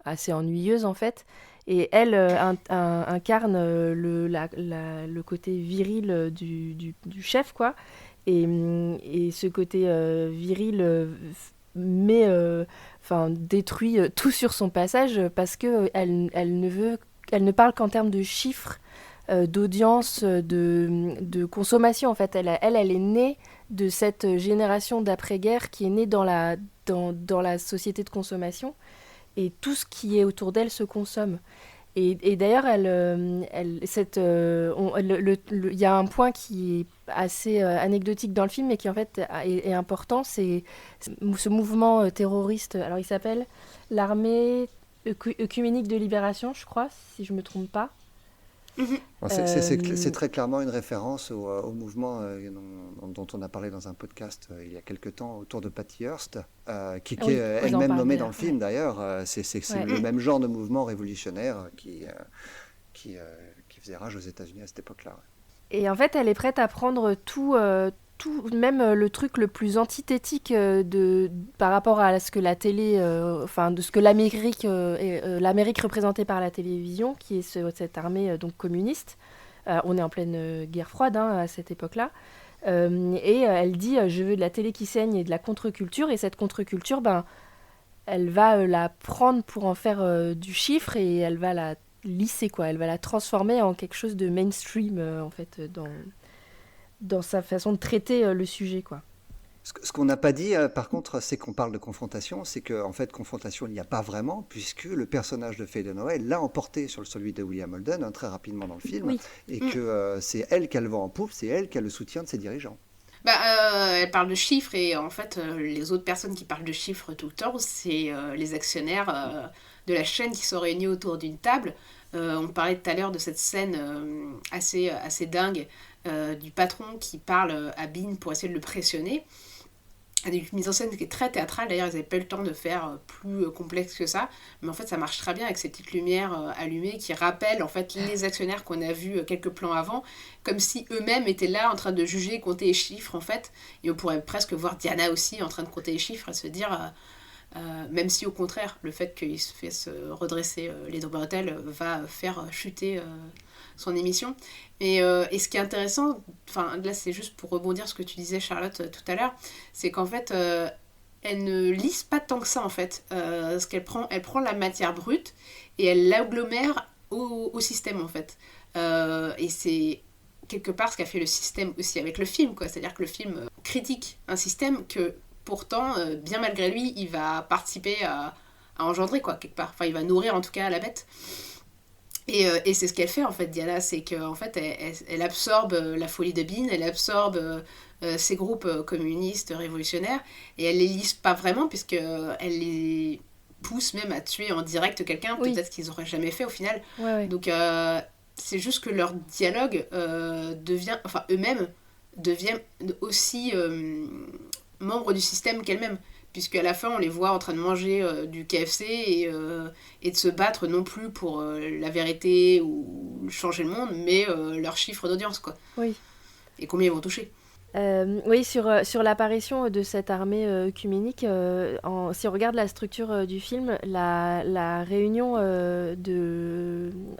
assez ennuyeuses, en fait. Et elle incarne le côté viril du chef, quoi. Et ce côté viril détruit tout sur son passage parce qu'elle ne parle qu'en termes de chiffres, d'audience, de consommation. En fait, elle est née de cette génération d'après-guerre qui est née dans la société de consommation. Et tout ce qui est autour d'elle se consomme. Et d'ailleurs, il y a un point qui est assez anecdotique dans le film, mais qui en fait est important, c'est ce mouvement terroriste. Alors, il s'appelle l'Armée œcuménique de libération, je crois, si je me trompe pas. C'est très clairement une référence au mouvement dont on a parlé dans un podcast il y a quelque temps autour de Patty Hearst, qui est elle-même nommée dans le film d'ailleurs. C'est le même genre de mouvement révolutionnaire qui faisait rage aux États-Unis à cette époque-là. Et en fait, elle est prête à prendre tout, même le truc le plus antithétique par rapport à ce que la télé, de ce que l'Amérique représentée par la télévision, qui est cette armée donc communiste. On est en pleine guerre froide à cette époque-là. Et elle dit je veux de la télé qui saigne et de la contre-culture. Et cette contre-culture, elle va la prendre pour en faire du chiffre et elle va la lisser, quoi. Elle va la transformer en quelque chose de mainstream, en fait, dans sa façon de traiter le sujet, quoi. Ce qu'on n'a pas dit, par contre, c'est qu'on parle de confrontation, c'est qu'en fait, confrontation, il n'y a pas vraiment, puisque le personnage de Faye Dunaway l'a emporté sur celui de William Holden, très rapidement dans le film, oui. Et que c'est elle qui a le vent en poupe, c'est elle qui a le soutien de ses dirigeants. Elle parle de chiffres, et en fait, les autres personnes qui parlent de chiffres tout le temps, c'est les actionnaires de la chaîne qui sont réunis autour d'une table. On parlait tout à l'heure de cette scène assez dingue, du patron qui parle à Bean pour essayer de le pressionner. une mise en scène qui est très théâtrale. D'ailleurs, ils n'avaient pas eu le temps de faire plus complexe que ça. Mais en fait, ça marche très bien avec ces petites lumières allumées qui rappellent en fait les actionnaires qu'on a vus quelques plans avant, comme si eux-mêmes étaient là en train de juger, compter les chiffres en fait. Et on pourrait presque voir Diana aussi en train de compter les chiffres et se dire, même si au contraire, le fait qu'il se fasse redresser les Bretelles va faire chuter son émission. Et ce qui est intéressant, enfin là c'est juste pour rebondir sur ce que tu disais Charlotte tout à l'heure, c'est qu'en fait elle ne lisse pas tant que ça en fait. Ce qu'elle prend, elle prend la matière brute et elle l'agglomère au système en fait. Et c'est quelque part ce qu'a fait le système aussi avec le film, quoi. C'est-à-dire que le film critique un système que pourtant, bien malgré lui, il va participer à engendrer quoi, quelque part. Enfin il va nourrir en tout cas la bête. Et c'est ce qu'elle fait en fait, Diana, c'est qu'en fait elle absorbe la folie de Bean, elle absorbe ces groupes communistes révolutionnaires, et elle les lisse pas vraiment, puisqu'elle les pousse même à tuer en direct quelqu'un, peut-être qu'ils auraient jamais fait au final. Ouais. Donc c'est juste que leur dialogue devient, enfin eux-mêmes deviennent aussi membres du système qu'elle-même. Puisqu'à la fin, on les voit en train de manger du KFC et de se battre non plus pour la vérité ou changer le monde, mais leur chiffre d'audience, quoi. Oui. Et combien ils vont toucher. Oui, sur l'apparition de cette armée œcuménique, si on regarde la structure du film, la réunion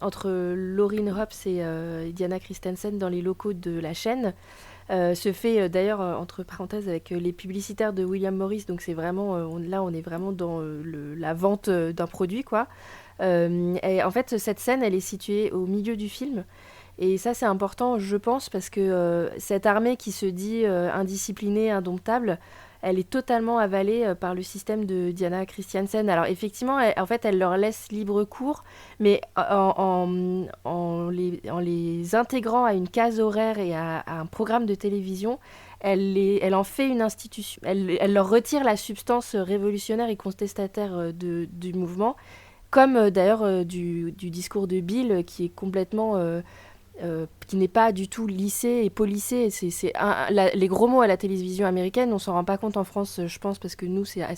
entre Lauryn Hobbs et Diana Christensen dans les locaux de la chaîne se fait d'ailleurs entre parenthèses avec les publicitaires de William Morris, donc c'est vraiment là on est vraiment dans la vente d'un produit, quoi. Et en fait cette scène elle est située au milieu du film, et ça c'est important je pense, parce que cette armée qui se dit indisciplinée, indomptable, elle est totalement avalée par le système de Diana Christensen. Alors effectivement, elle leur laisse libre cours, mais en les intégrant à une case horaire et à un programme de télévision, elle en fait une institution. Elle leur retire la substance révolutionnaire et contestataire du mouvement, comme d'ailleurs du discours de Bill, qui est complètement... qui n'est pas du tout lissé et polissé. Les gros mots à la télévision américaine, on s'en rend pas compte en France, je pense, parce que nous, c'est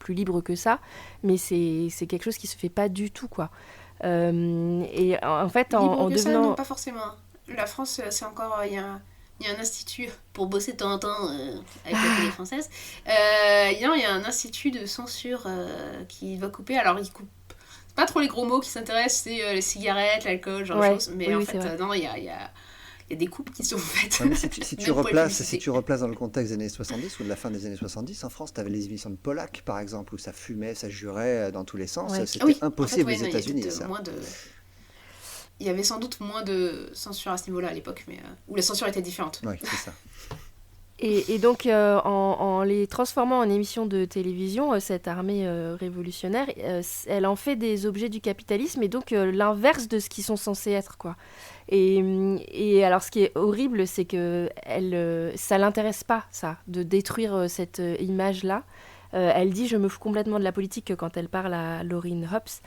plus libre que ça, mais c'est quelque chose qui se fait pas du tout, quoi. Et en fait, en libre que devenant... ça, non, pas forcément. La France, c'est encore... Il y a un institut pour bosser de temps en temps avec la télé française. Il y a un institut de censure qui va couper. Alors, il coupe pas trop les gros mots qui s'intéressent, c'est les cigarettes, l'alcool, genre de choses. Mais en fait, non, il y a des coupes qui sont faites. Ouais, si tu replaces dans le contexte des années 70 ou de la fin des années 70, en France, tu avais les émissions de Pollack, par exemple, où ça fumait, ça jurait dans tous les sens. Ouais. C'était impossible aux États-Unis, ça. Il y avait sans doute moins de censure à ce niveau-là à l'époque, mais où la censure était différente. Oui, c'est ça. Et donc, en les transformant en émissions de télévision, cette armée révolutionnaire, elle en fait des objets du capitalisme, et donc l'inverse de ce qu'ils sont censés être, quoi. Et alors, ce qui est horrible, c'est que ça l'intéresse pas, ça, de détruire cette image-là. Elle dit « je me fous complètement de la politique » quand elle parle à Lauryn Hobbs.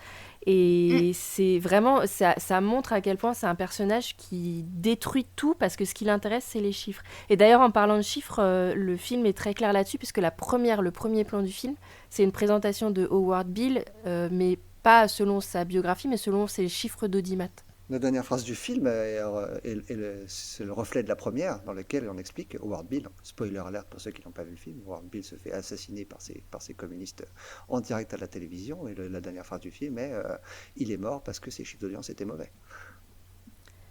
Et c'est vraiment, ça montre à quel point c'est un personnage qui détruit tout, parce que ce qui l'intéresse, c'est les chiffres. Et d'ailleurs, en parlant de chiffres, le film est très clair là-dessus, puisque le premier plan du film, c'est une présentation de Howard Beale, mais pas selon sa biographie, mais selon ses chiffres d'audimat. La dernière phrase du film c'est le reflet de la première, dans laquelle on explique Howard Beale, spoiler alert pour ceux qui n'ont pas vu le film, Howard Beale se fait assassiner par ces communistes en direct à la télévision, et la dernière phrase du film est il est mort parce que ses chiffres d'audience étaient mauvais.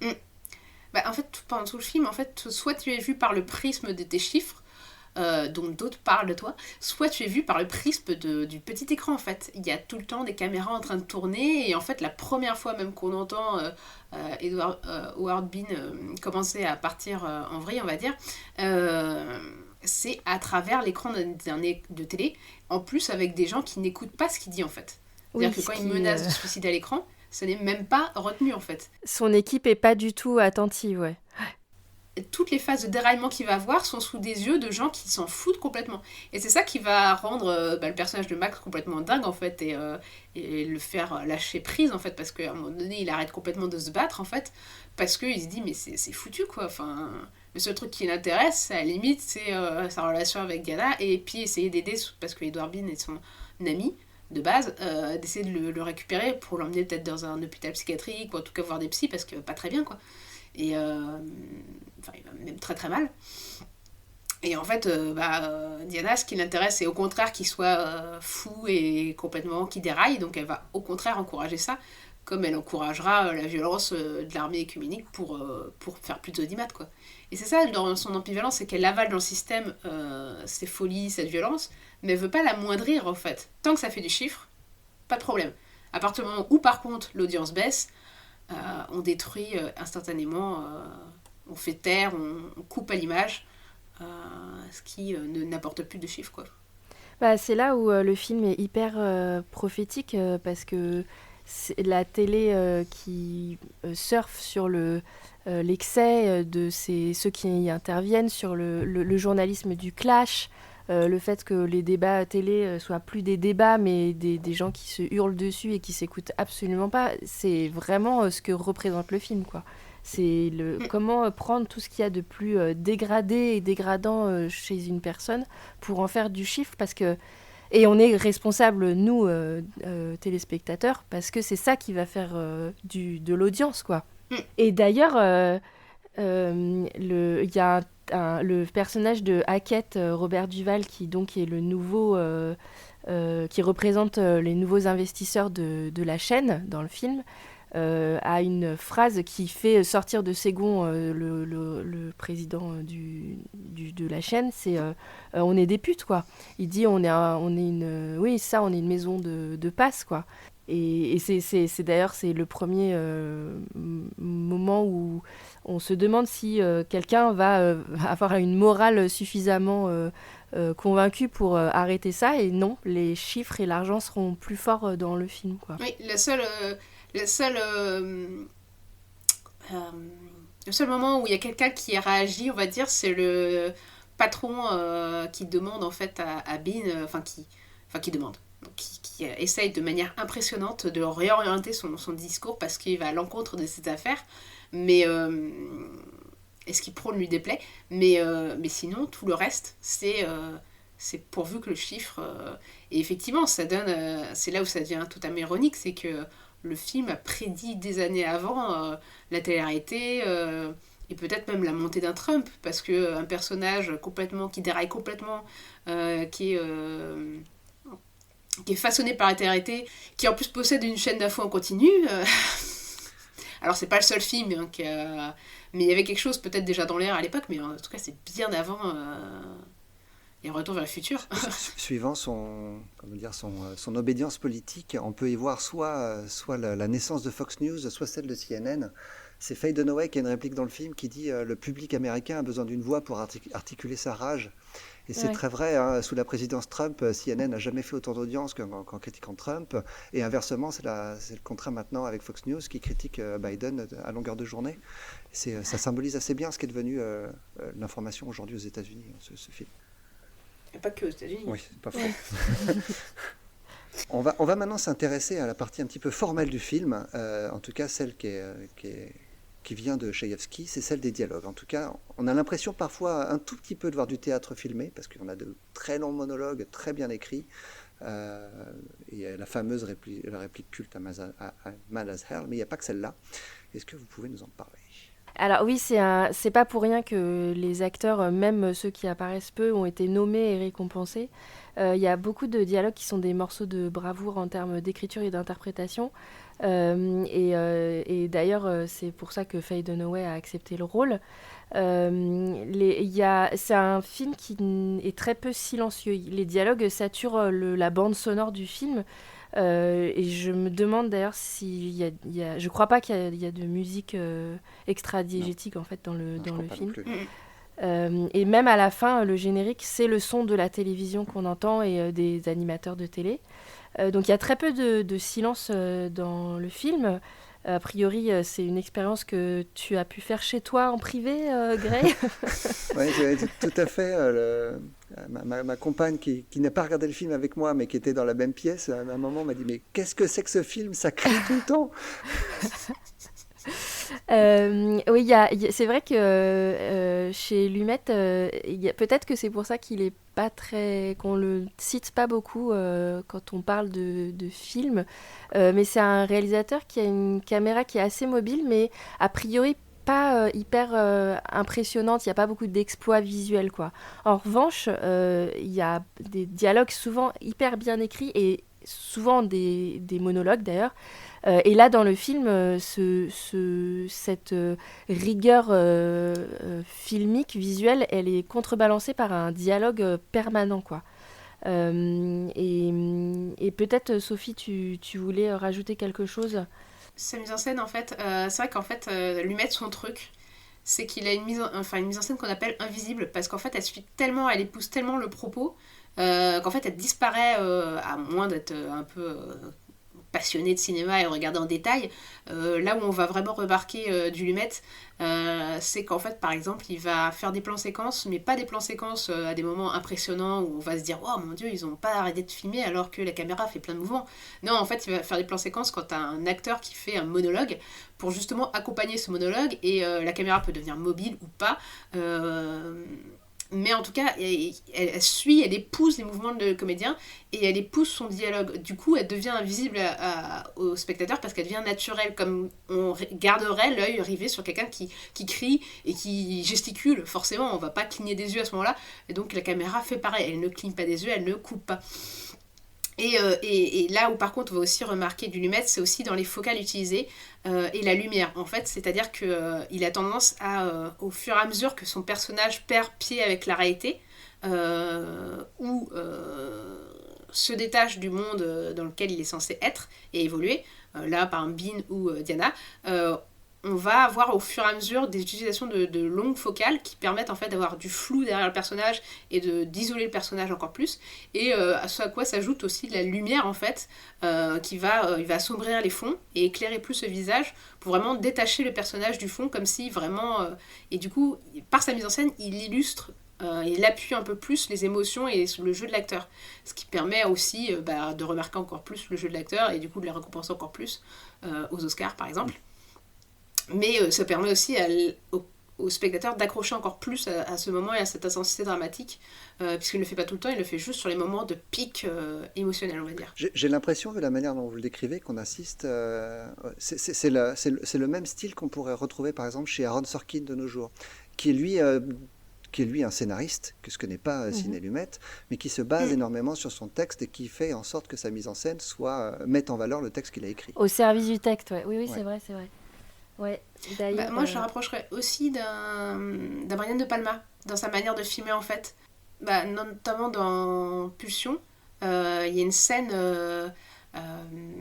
En fait, pendant tout le film, en fait, soit tu es vu par le prisme de tes chiffres, dont d'autres parlent de toi, soit tu es vu par le prisme du petit écran, en fait. Il y a tout le temps des caméras en train de tourner, et en fait la première fois même qu'on entend Howard Bean commencer à partir en vrille, on va dire, c'est à travers l'écran de télé, en plus avec des gens qui n'écoutent pas ce qu'il dit, en fait. C'est-à-dire que quand il menace de suicide à l'écran, ce n'est même pas retenu, en fait. Son équipe est pas du tout attentive, ouais. toutes les phases de déraillement qu'il va avoir sont sous des yeux de gens qui s'en foutent complètement. Et c'est ça qui va rendre le personnage de Max complètement dingue, en fait, et le faire lâcher prise, en fait, parce qu'à un moment donné, il arrête complètement de se battre, en fait, parce qu'il se dit, mais c'est foutu, quoi. Enfin, le seul truc qui l'intéresse, à la limite, c'est sa relation avec Diana, et puis essayer d'aider, parce que Edward Bean est son ami, de base, d'essayer de le récupérer pour l'emmener peut-être dans un hôpital psychiatrique, ou en tout cas voir des psys, parce que pas très bien, quoi. Et enfin, il va même très très mal. Et en fait, Diana, ce qui l'intéresse, c'est au contraire qu'il soit fou et complètement qui déraille. Donc elle va au contraire encourager ça, comme elle encouragera la violence de l'armée écuménique pour faire plus d'audimat, quoi. Et c'est ça, dans son ambivalence, c'est qu'elle avale dans le système ces folies, cette violence, mais elle veut pas l'amoindrir, en fait. Tant que ça fait du chiffre, pas de problème. À partir du moment où, par contre, l'audience baisse, on détruit instantanément, on fait taire, on coupe à l'image, ce qui n'apporte plus de chiffres, quoi. Bah, c'est là où le film est hyper prophétique, parce que c'est la télé qui surfe sur l'excès de ceux qui y interviennent, sur le journalisme du clash, le fait que les débats télé soient plus des débats, mais des gens qui se hurlent dessus et qui s'écoutent absolument pas. C'est vraiment ce que représente le film, quoi. C'est comment prendre tout ce qu'il y a de plus dégradé et dégradant chez une personne pour en faire du chiffre, parce que... Et on est responsable, nous, téléspectateurs, parce que c'est ça qui va faire de l'audience, quoi. Et d'ailleurs, il y a le personnage de Hackett, Robert Duval, qui donc est le nouveau... qui représente les nouveaux investisseurs de la chaîne dans le film, a une phrase qui fait sortir de ses gonds le président de la chaîne, c'est on est des putes, quoi. Il dit on est une maison de passe, quoi. Et c'est d'ailleurs c'est le premier moment où on se demande si quelqu'un va avoir une morale suffisamment convaincue pour arrêter ça, et non, les chiffres et l'argent seront plus forts dans le film, quoi. Oui, le seul moment où il y a quelqu'un qui a réagi, on va dire, c'est le patron qui demande en fait à Bean, qui demande, donc, qui essaye de manière impressionnante de réorienter son discours parce qu'il va à l'encontre de ses affaires, mais et ce qui prône lui déplaît, mais sinon tout le reste c'est pourvu que le chiffre et effectivement ça donne, c'est là où ça devient totalement ironique, c'est que le film a prédit des années avant la télé-réalité et peut-être même la montée d'un Trump, parce qu'un personnage qui déraille complètement, qui est façonné par la télé-réalité, qui en plus possède une chaîne d'infos en continu. Alors c'est pas le seul film, hein, mais il y avait quelque chose peut-être déjà dans l'air à l'époque, mais en tout cas c'est bien avant... Et Retour vers le futur. Suivant son obédience politique, on peut y voir soit la naissance de Fox News, soit celle de CNN. C'est Faye Dunaway qui a une réplique dans le film qui dit le public américain a besoin d'une voix pour articuler sa rage. Et c'est très vrai, hein, sous la présidence Trump, CNN n'a jamais fait autant d'audience qu'en critiquant Trump. Et inversement, c'est le contraire maintenant avec Fox News qui critique Biden à longueur de journée. Ça symbolise assez bien ce qu'est devenu l'information aujourd'hui aux États-Unis, ce film. Et pas que aux États-Unis. Oui, c'est pas faux. On va maintenant s'intéresser à la partie un petit peu formelle du film, en tout cas celle qui vient de Chayefsky, c'est celle des dialogues. En tout cas, on a l'impression parfois un tout petit peu de voir du théâtre filmé, parce qu'on a de très longs monologues, très bien écrits, et la fameuse réplique culte à Mad as Hell, mais il n'y a pas que celle-là. Est-ce que vous pouvez nous en parler ? Alors oui, c'est pas pour rien que les acteurs, même ceux qui apparaissent peu, ont été nommés et récompensés. Il y a beaucoup de dialogues qui sont des morceaux de bravoure en termes d'écriture et d'interprétation. Et d'ailleurs, c'est pour ça que Faye Dunaway a accepté le rôle. C'est un film qui est très peu silencieux. Les dialogues saturent la bande sonore du film. Et je me demande d'ailleurs s'il y a... Je crois pas qu'il y a de musique extra-diégétique en fait dans le film. Et même à la fin, le générique, c'est le son de la télévision qu'on entend et des animateurs de télé. Donc il y a très peu de silence dans le film. A priori, c'est une expérience que tu as pu faire chez toi en privé, Gray. Oui, tout à fait. Ma compagne qui n'a pas regardé le film avec moi, mais qui était dans la même pièce, à un moment m'a dit mais qu'est-ce que c'est que ce film? Ça crie tout le temps. Oui, c'est vrai que chez Lumet, peut-être que c'est pour ça qu'il est pas très, qu'on le cite pas beaucoup quand on parle de films, mais c'est un réalisateur qui a une caméra qui est assez mobile, mais a priori pas hyper impressionnante. Il n'y a pas beaucoup d'exploits visuels, quoi. En revanche, il y a des dialogues souvent hyper bien écrits et souvent des monologues d'ailleurs. Et là, dans le film, cette rigueur filmique, visuelle, elle est contrebalancée par un dialogue permanent, quoi. Et peut-être, Sophie, tu voulais rajouter quelque chose? Sa mise en scène, en fait, c'est vrai qu'en fait, lui mettre son truc, c'est qu'il a une mise en scène qu'on appelle invisible, parce qu'en fait, elle épouse tellement le propos, qu'en fait, elle disparaît, à moins d'être un peu passionné de cinéma et regarder en détail. Là où on va vraiment remarquer du Lumet, c'est qu'en fait, par exemple, il va faire des plans séquences, mais pas des plans séquences à des moments impressionnants où on va se dire « Oh mon Dieu, ils ont pas arrêté de filmer alors que la caméra fait plein de mouvements. » Non, en fait, il va faire des plans séquences quand t'as un acteur qui fait un monologue pour justement accompagner ce monologue, et la caméra peut devenir mobile ou pas. Mais en tout cas, elle suit, elle épouse les mouvements de comédien et elle épouse son dialogue. Du coup, elle devient invisible au spectateur parce qu'elle devient naturelle, comme on garderait l'œil rivé sur quelqu'un qui crie et qui gesticule. Forcément, on va pas cligner des yeux à ce moment-là. Et donc, la caméra fait pareil. Elle ne cligne pas des yeux, elle ne coupe pas. Et là où par contre on va aussi remarquer du Lumet, c'est aussi dans les focales utilisées et la lumière en fait, c'est-à-dire qu'il a tendance à, au fur et à mesure que son personnage perd pied avec la réalité, ou se détache du monde dans lequel il est censé être et évoluer, là par exemple Bean ou Diana, on va avoir au fur et à mesure des utilisations de longues focales qui permettent en fait d'avoir du flou derrière le personnage et d'isoler le personnage encore plus, et à ce à quoi s'ajoute aussi de la lumière en fait, il va assombrir les fonds et éclairer plus le visage pour vraiment détacher le personnage du fond, comme si vraiment et du coup par sa mise en scène il illustre, il appuie un peu plus les émotions et le jeu de l'acteur, ce qui permet aussi de remarquer encore plus le jeu de l'acteur et du coup de les récompenser encore plus aux Oscars par exemple. Mais ça permet aussi au spectateur d'accrocher encore plus à ce moment et à cette intensité dramatique, puisqu'il ne le fait pas tout le temps, il le fait juste sur les moments de pic émotionnel, on va dire. J'ai l'impression, vu la manière dont vous le décrivez, qu'on assiste... c'est le même style qu'on pourrait retrouver par exemple chez Aaron Sorkin de nos jours, qui est lui un scénariste, que ce que n'est pas Sidney Lumet, mais qui se base énormément sur son texte et qui fait en sorte que sa mise en scène mette en valeur le texte qu'il a écrit. Au service du texte, ouais. Oui, c'est vrai. Ouais, d'ailleurs, moi je le rapprocherais aussi d'un Brian De Palma dans sa manière de filmer en fait, notamment dans Pulsion, il y a une scène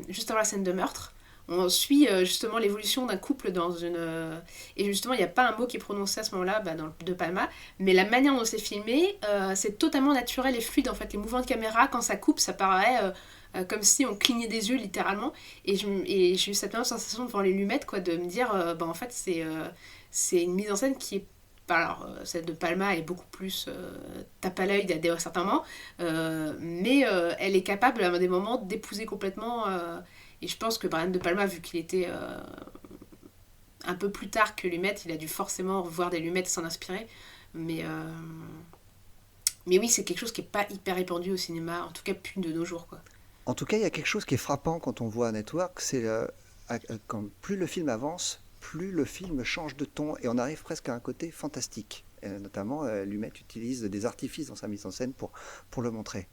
juste avant la scène de meurtre, on suit justement l'évolution d'un couple dans une et justement il n'y a pas un mot qui est prononcé à ce moment-là dans De Palma, mais la manière dont c'est filmé, c'est totalement naturel et fluide en fait. Les mouvements de caméra, quand ça coupe, ça paraît comme si on clignait des yeux littéralement, et j'ai eu cette même sensation devant les Lumettes, quoi, de me dire en fait c'est une mise en scène qui est, alors celle de Palma est beaucoup plus tape à l'œil à certains moments, mais elle est capable à des moments d'épouser complètement, et je pense que Brian De Palma, vu qu'il était un peu plus tard que Lumet, il a dû forcément voir des Lumettes et s'en inspirer, mais oui, c'est quelque chose qui n'est pas hyper répandu au cinéma, en tout cas plus de nos jours, quoi. En tout cas, il y a quelque chose qui est frappant quand on voit Network, c'est quand plus le film avance, plus le film change de ton et on arrive presque à un côté fantastique. Et notamment, Lumet utilise des artifices dans sa mise en scène pour le montrer.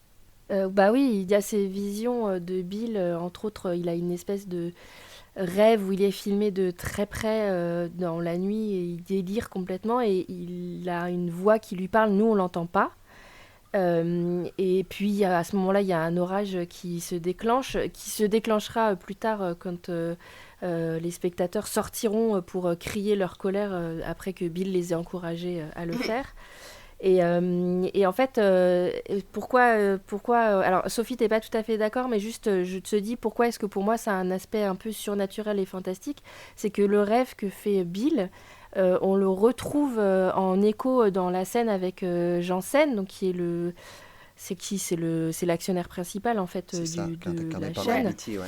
Oui, il y a ces visions de Bill, entre autres, il a une espèce de rêve où il est filmé de très près dans la nuit et il délire complètement et il a une voix qui lui parle, nous on l'entend pas. Et puis à ce moment-là, il y a un orage qui se déclenchera plus tard quand les spectateurs sortiront pour crier leur colère après que Bill les ait encouragés à le faire. Et en fait, pourquoi alors Sophie, t'es pas tout à fait d'accord, mais juste je te dis pourquoi est-ce que pour moi ça a un aspect un peu surnaturel et fantastique. C'est que le rêve que fait Bill, on le retrouve en écho dans la scène avec Janssen, donc qui est c'est l'actionnaire principal en fait C'est ça, de incarné la par chaîne. Reality, ouais.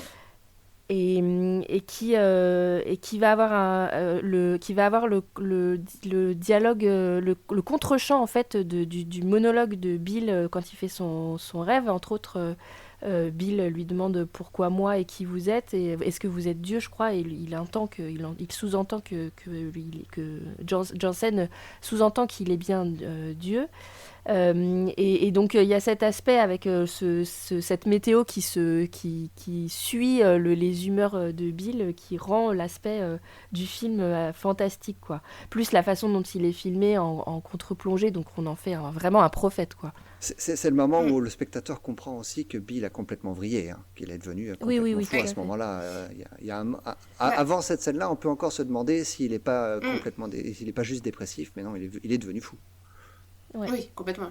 Et qui va avoir le dialogue, le contre-champ en fait du monologue de Bill quand il fait son rêve. Entre autres, Bill lui demande pourquoi moi et qui vous êtes et est-ce que vous êtes Dieu, je crois, et il sous-entend que Janssen sous-entend qu'il est bien Dieu. Et donc il y a cet aspect avec cette météo qui suit les humeurs de Bill, qui rend l'aspect du film fantastique, quoi. Plus la façon dont il est filmé en contre-plongée, donc on en fait vraiment un prophète, quoi. C'est le moment où le spectateur comprend aussi que Bill a complètement vrillé, hein, qu'il est devenu complètement fou tout à à ce fait. moment-là. Avant cette scène-là, on peut encore se demander s'il n'est pas s'il n'est pas juste dépressif, mais non, il est devenu fou. Ouais. Oui, complètement.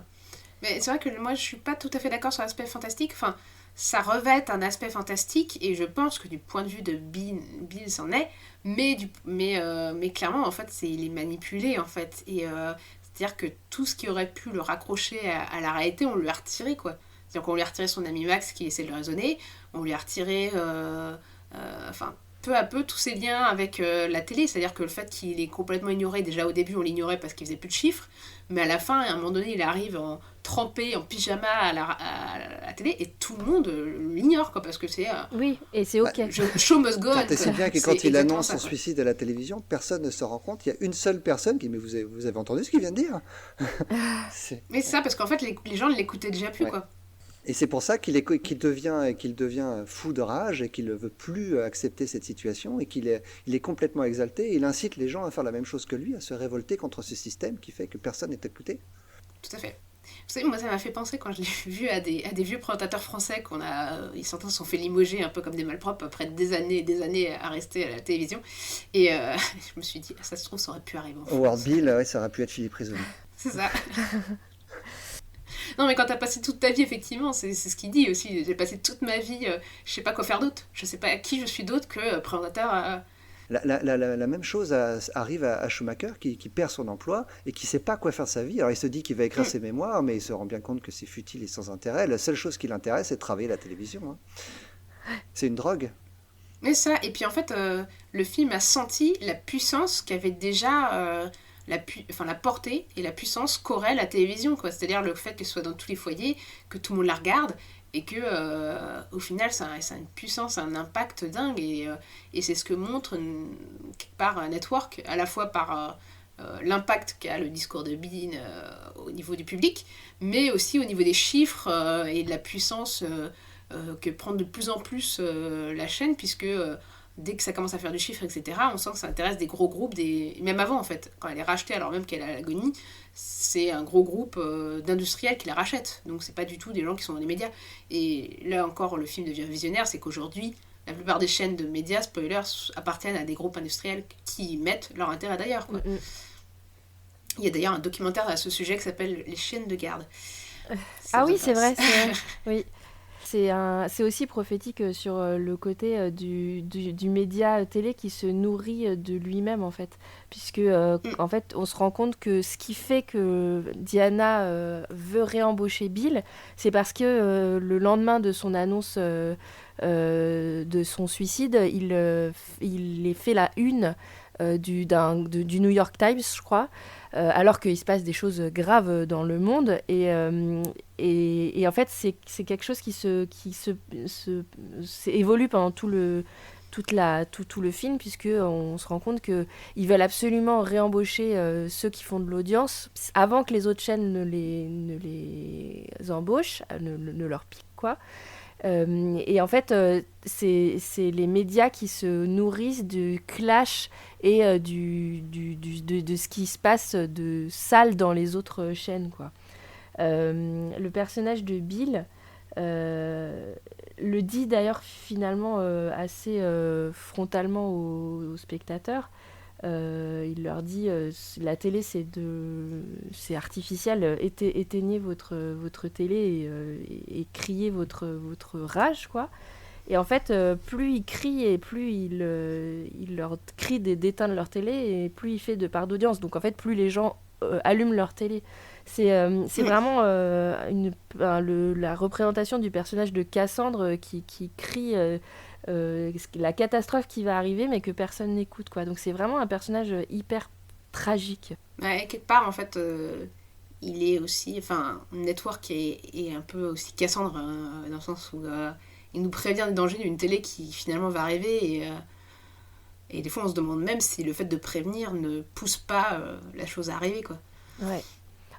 Mais c'est vrai que moi, je suis pas tout à fait d'accord sur l'aspect fantastique. Enfin, ça revêt un aspect fantastique, et je pense que du point de vue de Bill c'en est, mais clairement, en fait, il est manipulé, en fait. Et c'est-à-dire que tout ce qui aurait pu le raccrocher à la réalité, on lui a retiré, quoi. C'est-à-dire qu'on lui a retiré son ami Max qui essaie de le raisonner, on lui a retiré... enfin, peu à peu tous ses liens avec la télé, c'est-à-dire que le fait qu'il est complètement ignoré, déjà au début on l'ignorait parce qu'il faisait plus de chiffres, mais à la fin, à un moment donné, il arrive trempé, en pyjama à la télé, et tout le monde l'ignore, quoi, parce que c'est... Oui, et c'est ok. Show must go on, Tant et quoi. si bien que C'est quand il exactement annonce ça, son quoi. suicide à la télévision, personne ne se rend compte. Il y a une seule personne qui dit, mais vous avez entendu ce qu'il vient de dire? Mais c'est ça, parce qu'en fait, les gens ne l'écoutaient déjà plus, Ouais. quoi. Et c'est pour ça qu'il devient fou de rage et qu'il ne veut plus accepter cette situation et il est complètement exalté. Et il incite les gens à faire la même chose que lui, à se révolter contre ce système qui fait que personne n'est écouté. Tout à fait. Vous savez, moi, ça m'a fait penser quand je l'ai vu à des vieux présentateurs français certains se sont fait limoger un peu comme des malpropres après des années et des années à rester à la télévision. Et je me suis dit, ça se trouve, ça aurait pu arriver en France. Howard Bill, ouais, ça aurait pu être Philippe Risoli. C'est ça. Non, mais quand t'as passé toute ta vie, effectivement, c'est ce qu'il dit aussi. J'ai passé toute ma vie, je sais pas quoi faire d'autre. Je sais pas à qui je suis d'autre que présentateur. La même chose arrive à Schumacher qui perd son emploi et qui ne sait pas quoi faire de sa vie. Alors il se dit qu'il va écrire ses mémoires, mais il se rend bien compte que c'est futile et sans intérêt. La seule chose qui l'intéresse, c'est de travailler à la télévision, hein. C'est une drogue. Mais ça, et puis en fait, le film a senti la puissance qu'avait déjà la portée et la puissance qu'aurait la télévision, quoi. C'est-à-dire le fait qu'elle soit dans tous les foyers, que tout le monde la regarde, et que au final ça a une puissance, un impact dingue, et c'est ce que montre quelque part un network, à la fois par l'impact qu'a le discours de Bean au niveau du public, mais aussi au niveau des chiffres et de la puissance que prend de plus en plus la chaîne, puisque dès que ça commence à faire du chiffre, etc., on sent que ça intéresse des gros groupes, même avant en fait, quand elle est rachetée, alors même qu'elle est à l'agonie, c'est un gros groupe d'industriels qui la rachètent, donc c'est pas du tout des gens qui sont dans les médias. Et là encore, le film devient visionnaire, c'est qu'aujourd'hui, la plupart des chaînes de médias, spoilers, appartiennent à des groupes industriels qui mettent leur intérêt d'ailleurs, quoi. Il y a d'ailleurs un documentaire à ce sujet qui s'appelle Les chiennes de garde. Ah oui, c'est vrai. Oui. C'est aussi prophétique sur le côté du média télé qui se nourrit de lui-même, en fait. Puisque, en fait, on se rend compte que ce qui fait que Diana veut réembaucher Bill, c'est parce que le lendemain de son annonce de son suicide, il fait la une du New York Times, je crois, alors qu'il se passe des choses graves dans le monde, et en fait c'est quelque chose qui évolue pendant tout le film, puisque on se rend compte que ils veulent absolument réembaucher ceux qui font de l'audience avant que les autres chaînes ne les embauchent, ne leur piquent, quoi. Et en fait, c'est les médias qui se nourrissent du clash et de ce qui se passe de sale dans les autres chaînes, quoi. Le personnage de Bill le dit d'ailleurs finalement assez frontalement aux spectateurs. Il leur dit la télé c'est artificiel, éteignez votre télé et criez votre rage, quoi. Et en fait, plus il crie et plus il leur crie d'éteindre leur télé, et plus il fait de part d'audience. Donc en fait, plus les gens allument leur télé. C'est vraiment la représentation du personnage de Cassandre qui crie la catastrophe qui va arriver, mais que personne n'écoute, quoi. Donc c'est vraiment un personnage hyper tragique. Ouais, quelque part, en fait, il est aussi... Enfin, Network est un peu aussi Cassandre, dans le sens où il nous prévient des dangers d'une télé qui finalement va arriver, et des fois on se demande même si le fait de prévenir ne pousse pas la chose à arriver, quoi. Ouais.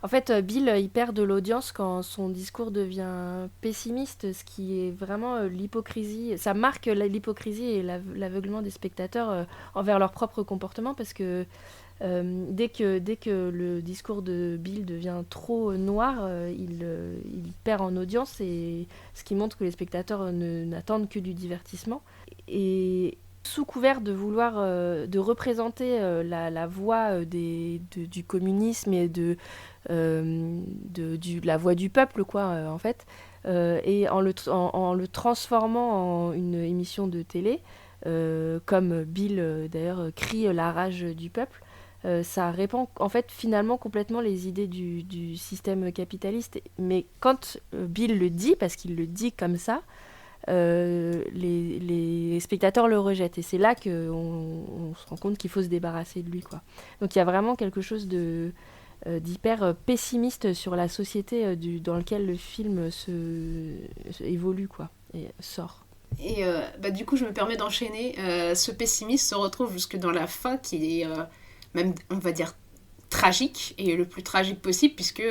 En fait, Bill, il perd de l'audience quand son discours devient pessimiste, ce qui est vraiment l'hypocrisie. Ça marque l'hypocrisie et l'aveuglement des spectateurs envers leur propre comportement, parce que dès que le discours de Bill devient trop noir, il perd en audience, et ce qui montre que les spectateurs n'attendent que du divertissement. Et sous couvert de vouloir de représenter la voix du communisme et la voix du peuple, quoi, en fait, et en le transformant en une émission de télé, comme Bill d'ailleurs crie la rage du peuple. Ça répand en fait finalement complètement les idées du système capitaliste. Mais quand Bill le dit, parce qu'il le dit comme ça, les spectateurs le rejettent, et c'est là qu'on se rend compte qu'il faut se débarrasser de lui, quoi. Donc il y a vraiment quelque chose d'hyper pessimiste sur la société dans laquelle le film évolue, quoi, et sort. Et du coup, je me permets d'enchaîner. Ce pessimisme se retrouve jusque dans la fin, qui est même, on va dire, tragique, et le plus tragique possible, puisque,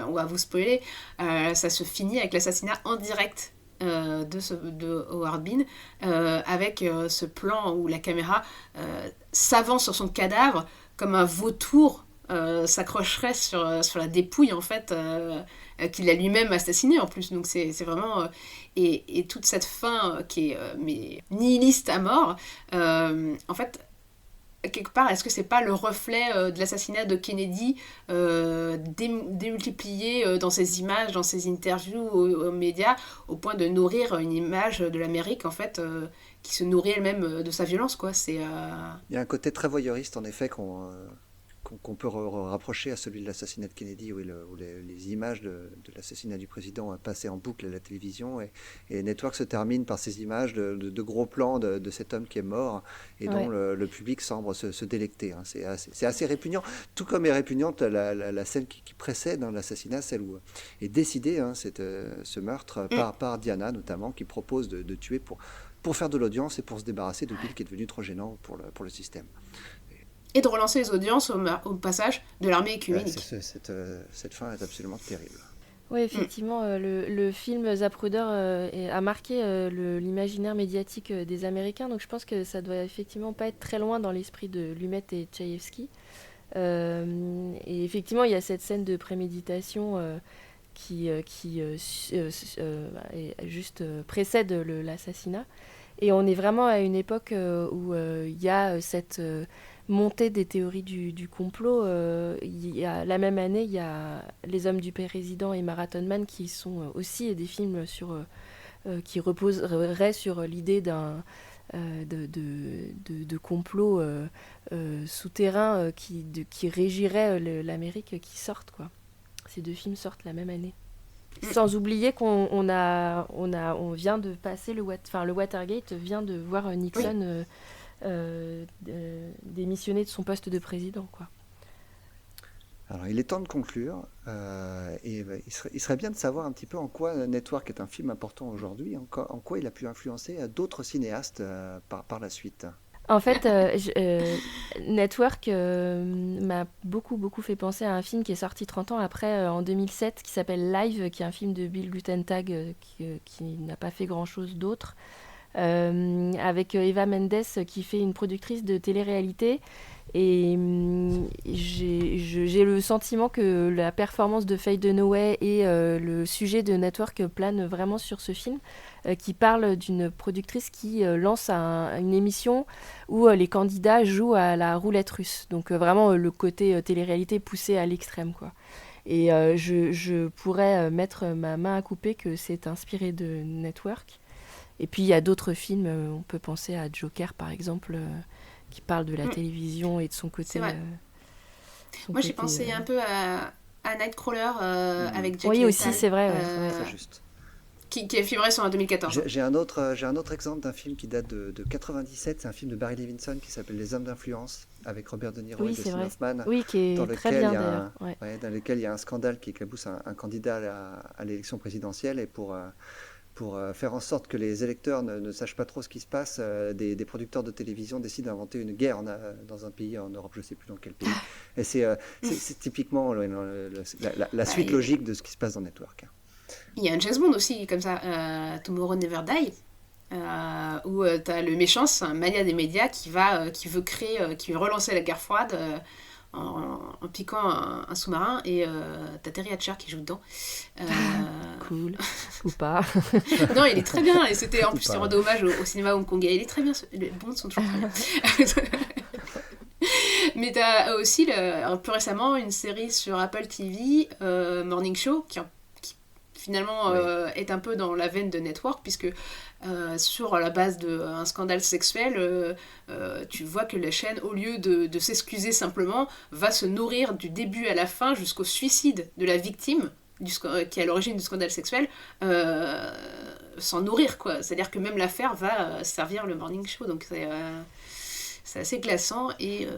on va vous spoiler, ça se finit avec l'assassinat en direct de Howard Bean, avec ce plan où la caméra s'avance sur son cadavre comme un vautour s'accrocherait sur la dépouille, en fait, qu'il a lui-même assassiné en plus. Donc c'est vraiment... et toute cette fin qui est mais nihiliste à mort, en fait, quelque part, est-ce que c'est pas le reflet de l'assassinat de Kennedy démultiplié dans ses images, dans ses interviews aux médias, au point de nourrir une image de l'Amérique, en fait, qui se nourrit elle-même de sa violence, quoi. Il y a un côté très voyeuriste, en effet, qu'on peut rapprocher à celui de l'assassinat de Kennedy, où les images de l'assassinat du président passaient en boucle à la télévision, et Network se termine par ces images de gros plans de cet homme qui est mort, et dont le public semble se délecter, hein. C'est assez répugnant, tout comme est répugnante la scène qui précède l'assassinat, celle où est décidé ce meurtre par Diana, notamment, qui propose de tuer pour faire de l'audience et pour se débarrasser de Bill, qui est devenu trop gênant pour le système. Et de relancer les audiences au passage de l'armée œcuménique. Cette fin est absolument terrible. Oui, effectivement, le film Zapruder a marqué l'imaginaire médiatique des Américains, donc je pense que ça doit effectivement pas être très loin dans l'esprit de Lumet et Tchaïevski. Et effectivement, il y a cette scène de préméditation qui juste précède l'assassinat. Et on est vraiment à une époque où il y a cette montée des théories du complot. La même année, il y a Les Hommes du Président et Marathon Man, qui sont aussi des films qui reposeraient sur l'idée de complot souterrain qui régirait l'Amérique, qui sortent, quoi. Ces deux films sortent la même année. Sans oublier qu'on vient de passer le Watergate vient de voir Nixon démissionner de son poste de président, quoi. Alors, il est temps de conclure, et il serait bien de savoir un petit peu en quoi Network est un film important aujourd'hui, en quoi il a pu influencer d'autres cinéastes par la suite. En fait, Network m'a beaucoup fait penser à un film qui est sorti 30 ans après, en 2007, qui s'appelle Live, qui est un film de Bill Guttentag qui n'a pas fait grand-chose d'autre, avec Eva Mendes qui fait une productrice de télé-réalité Et j'ai le sentiment que la performance de Faye Dunaway et le sujet de Network planent vraiment sur ce film, qui parle d'une productrice qui lance une émission où les candidats jouent à la roulette russe. Donc vraiment le côté télé-réalité poussé à l'extrême, quoi. Et je pourrais mettre ma main à couper que c'est inspiré de Network. Et puis il y a d'autres films, on peut penser à Joker par exemple, qui parle de la télévision et de son côté. C'est vrai. Moi j'ai pensé un peu à Nightcrawler avec Jake Oui, Gyllenhaal, aussi, c'est vrai. C'est juste. qui est filmé sur en 2014. J'ai un autre exemple d'un film qui date de 97. C'est un film de Barry Levinson qui s'appelle Les Hommes d'influence, avec Robert De Niro et Dustin Hoffman. Oui, qui est très bien d'ailleurs. Dans lequel il y a un scandale qui éclabousse un candidat à l'élection présidentielle, et pour faire en sorte que les électeurs ne sachent pas trop ce qui se passe, des producteurs de télévision décident d'inventer une guerre dans un pays en Europe, je ne sais plus dans quel pays. Et c'est typiquement la suite logique de ce qui se passe dans Network. Il y a un James Bond aussi comme ça, Tomorrow Never Die, où tu as le méchant, c'est un mania des médias qui veut relancer la guerre froide en piquant un sous-marin, et t'as Terry Hatcher qui joue dedans. Cool. Ou pas. Non, il est très bien, et c'était en plus c'est rendu hommage au cinéma hongkongais. Il est très bien, les Bonds sont toujours très bien. Mais t'as aussi plus récemment une série sur Apple TV, Morning Show, qui finalement est un peu dans la veine de Network, puisque sur la base d'un scandale sexuel, tu vois que la chaîne, au lieu de s'excuser simplement, va se nourrir du début à la fin jusqu'au suicide de la victime qui est à l'origine du scandale sexuel, s'en nourrir, quoi. C'est-à-dire que même l'affaire va servir le morning show, donc c'est assez glaçant et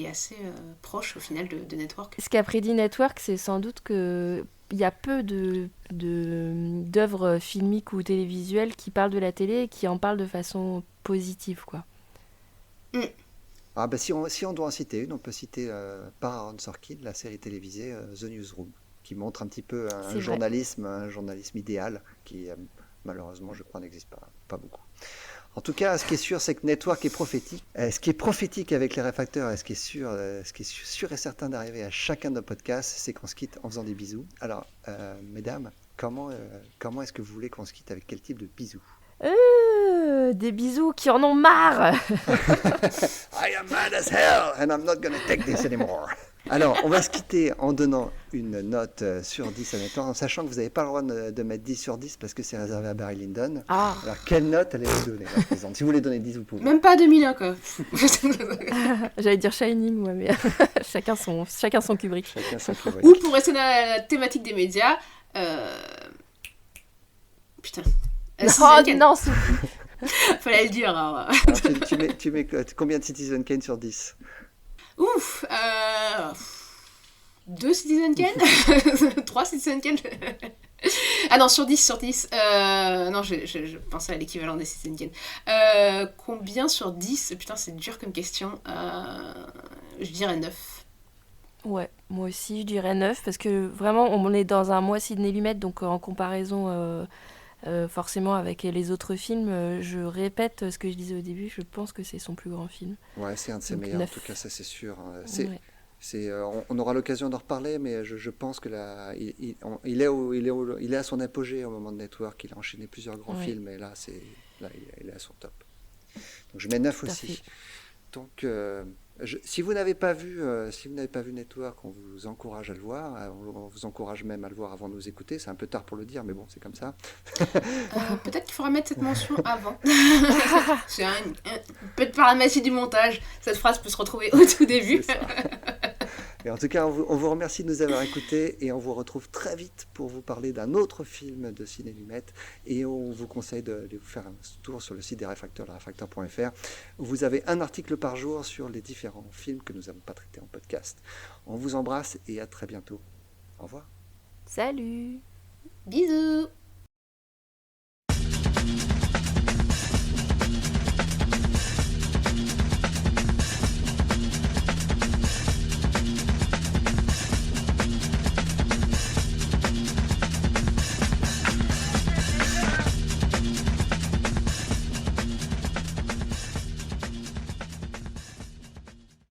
assez proche au final de Network. Ce qu'a prédit Network, c'est sans doute qu'il y a peu d'œuvres filmiques ou télévisuelles qui parlent de la télé et qui en parlent de façon positive, quoi. Ah bah si on doit en citer une, on peut citer par Aaron Sorkin, la série télévisée The Newsroom, qui montre un petit peu un journalisme idéal qui malheureusement, je crois, n'existe pas beaucoup. En tout cas, ce qui est sûr, c'est que Network est prophétique. Ce qui est prophétique avec les réfracteurs, et ce qui est sûr et certain d'arriver à chacun de nos podcasts, c'est qu'on se quitte en faisant des bisous. Alors, mesdames, comment est-ce que vous voulez qu'on se quitte, avec quel type de bisous? Des bisous qui en ont marre. I am mad as hell and I'm not gonna take this anymore. Alors, on va se quitter en donnant une note sur 10 à Network, en sachant que vous n'avez pas le droit de mettre 10 sur 10 parce que c'est réservé à Barry Lyndon. Ah. Alors, quelle note allez-vous donner, la présente? Si vous voulez donner 10, vous pouvez. Même pas 2001, quoi. J'allais dire Shining, moi, mais chacun son Kubrick. Chacun son Kubrick. Ou pour rester dans la thématique des médias, putain. Non, Fallait le dire. Alors, tu mets combien de Citizen Kane sur 10? Ouf, 2 Citizen Kane. 3 Citizen Kane. Ah non, sur 10. Non, je pensais à l'équivalent des Citizen Kane. Combien sur 10? Putain, c'est dur comme question. Je dirais 9. Ouais, moi aussi, je dirais 9, parce que vraiment, on est dans un mois Sidney Lumet, donc en comparaison... forcément avec les autres films, je répète ce que je disais au début, je pense que c'est son plus grand film. Ouais, c'est un de ses donc meilleurs, 9. en tout cas, ça c'est sûr. Ouais. On aura l'occasion d'en reparler, mais je pense que il est à son apogée au moment de Network. Il a enchaîné plusieurs grands films, et là, il est à son top. Donc je mets 9 aussi. Donc si vous n'avez pas vu Network, on vous encourage à le voir. On vous encourage même à le voir avant de nous écouter. C'est un peu tard pour le dire, mais bon, c'est comme ça. Peut-être qu'il faudra mettre cette mention avant. C'est peut-être par la magie du montage, cette phrase peut se retrouver au tout début. C'est ça. Et en tout cas, on vous remercie de nous avoir écoutés, et on vous retrouve très vite pour vous parler d'un autre film de Ciné Lumet, et on vous conseille de vous faire un tour sur le site des réfracteurs, lerefracteur.fr. Vous avez un article par jour sur les différents films que nous n'avons pas traités en podcast. On vous embrasse et à très bientôt. Au revoir. Salut. Bisous.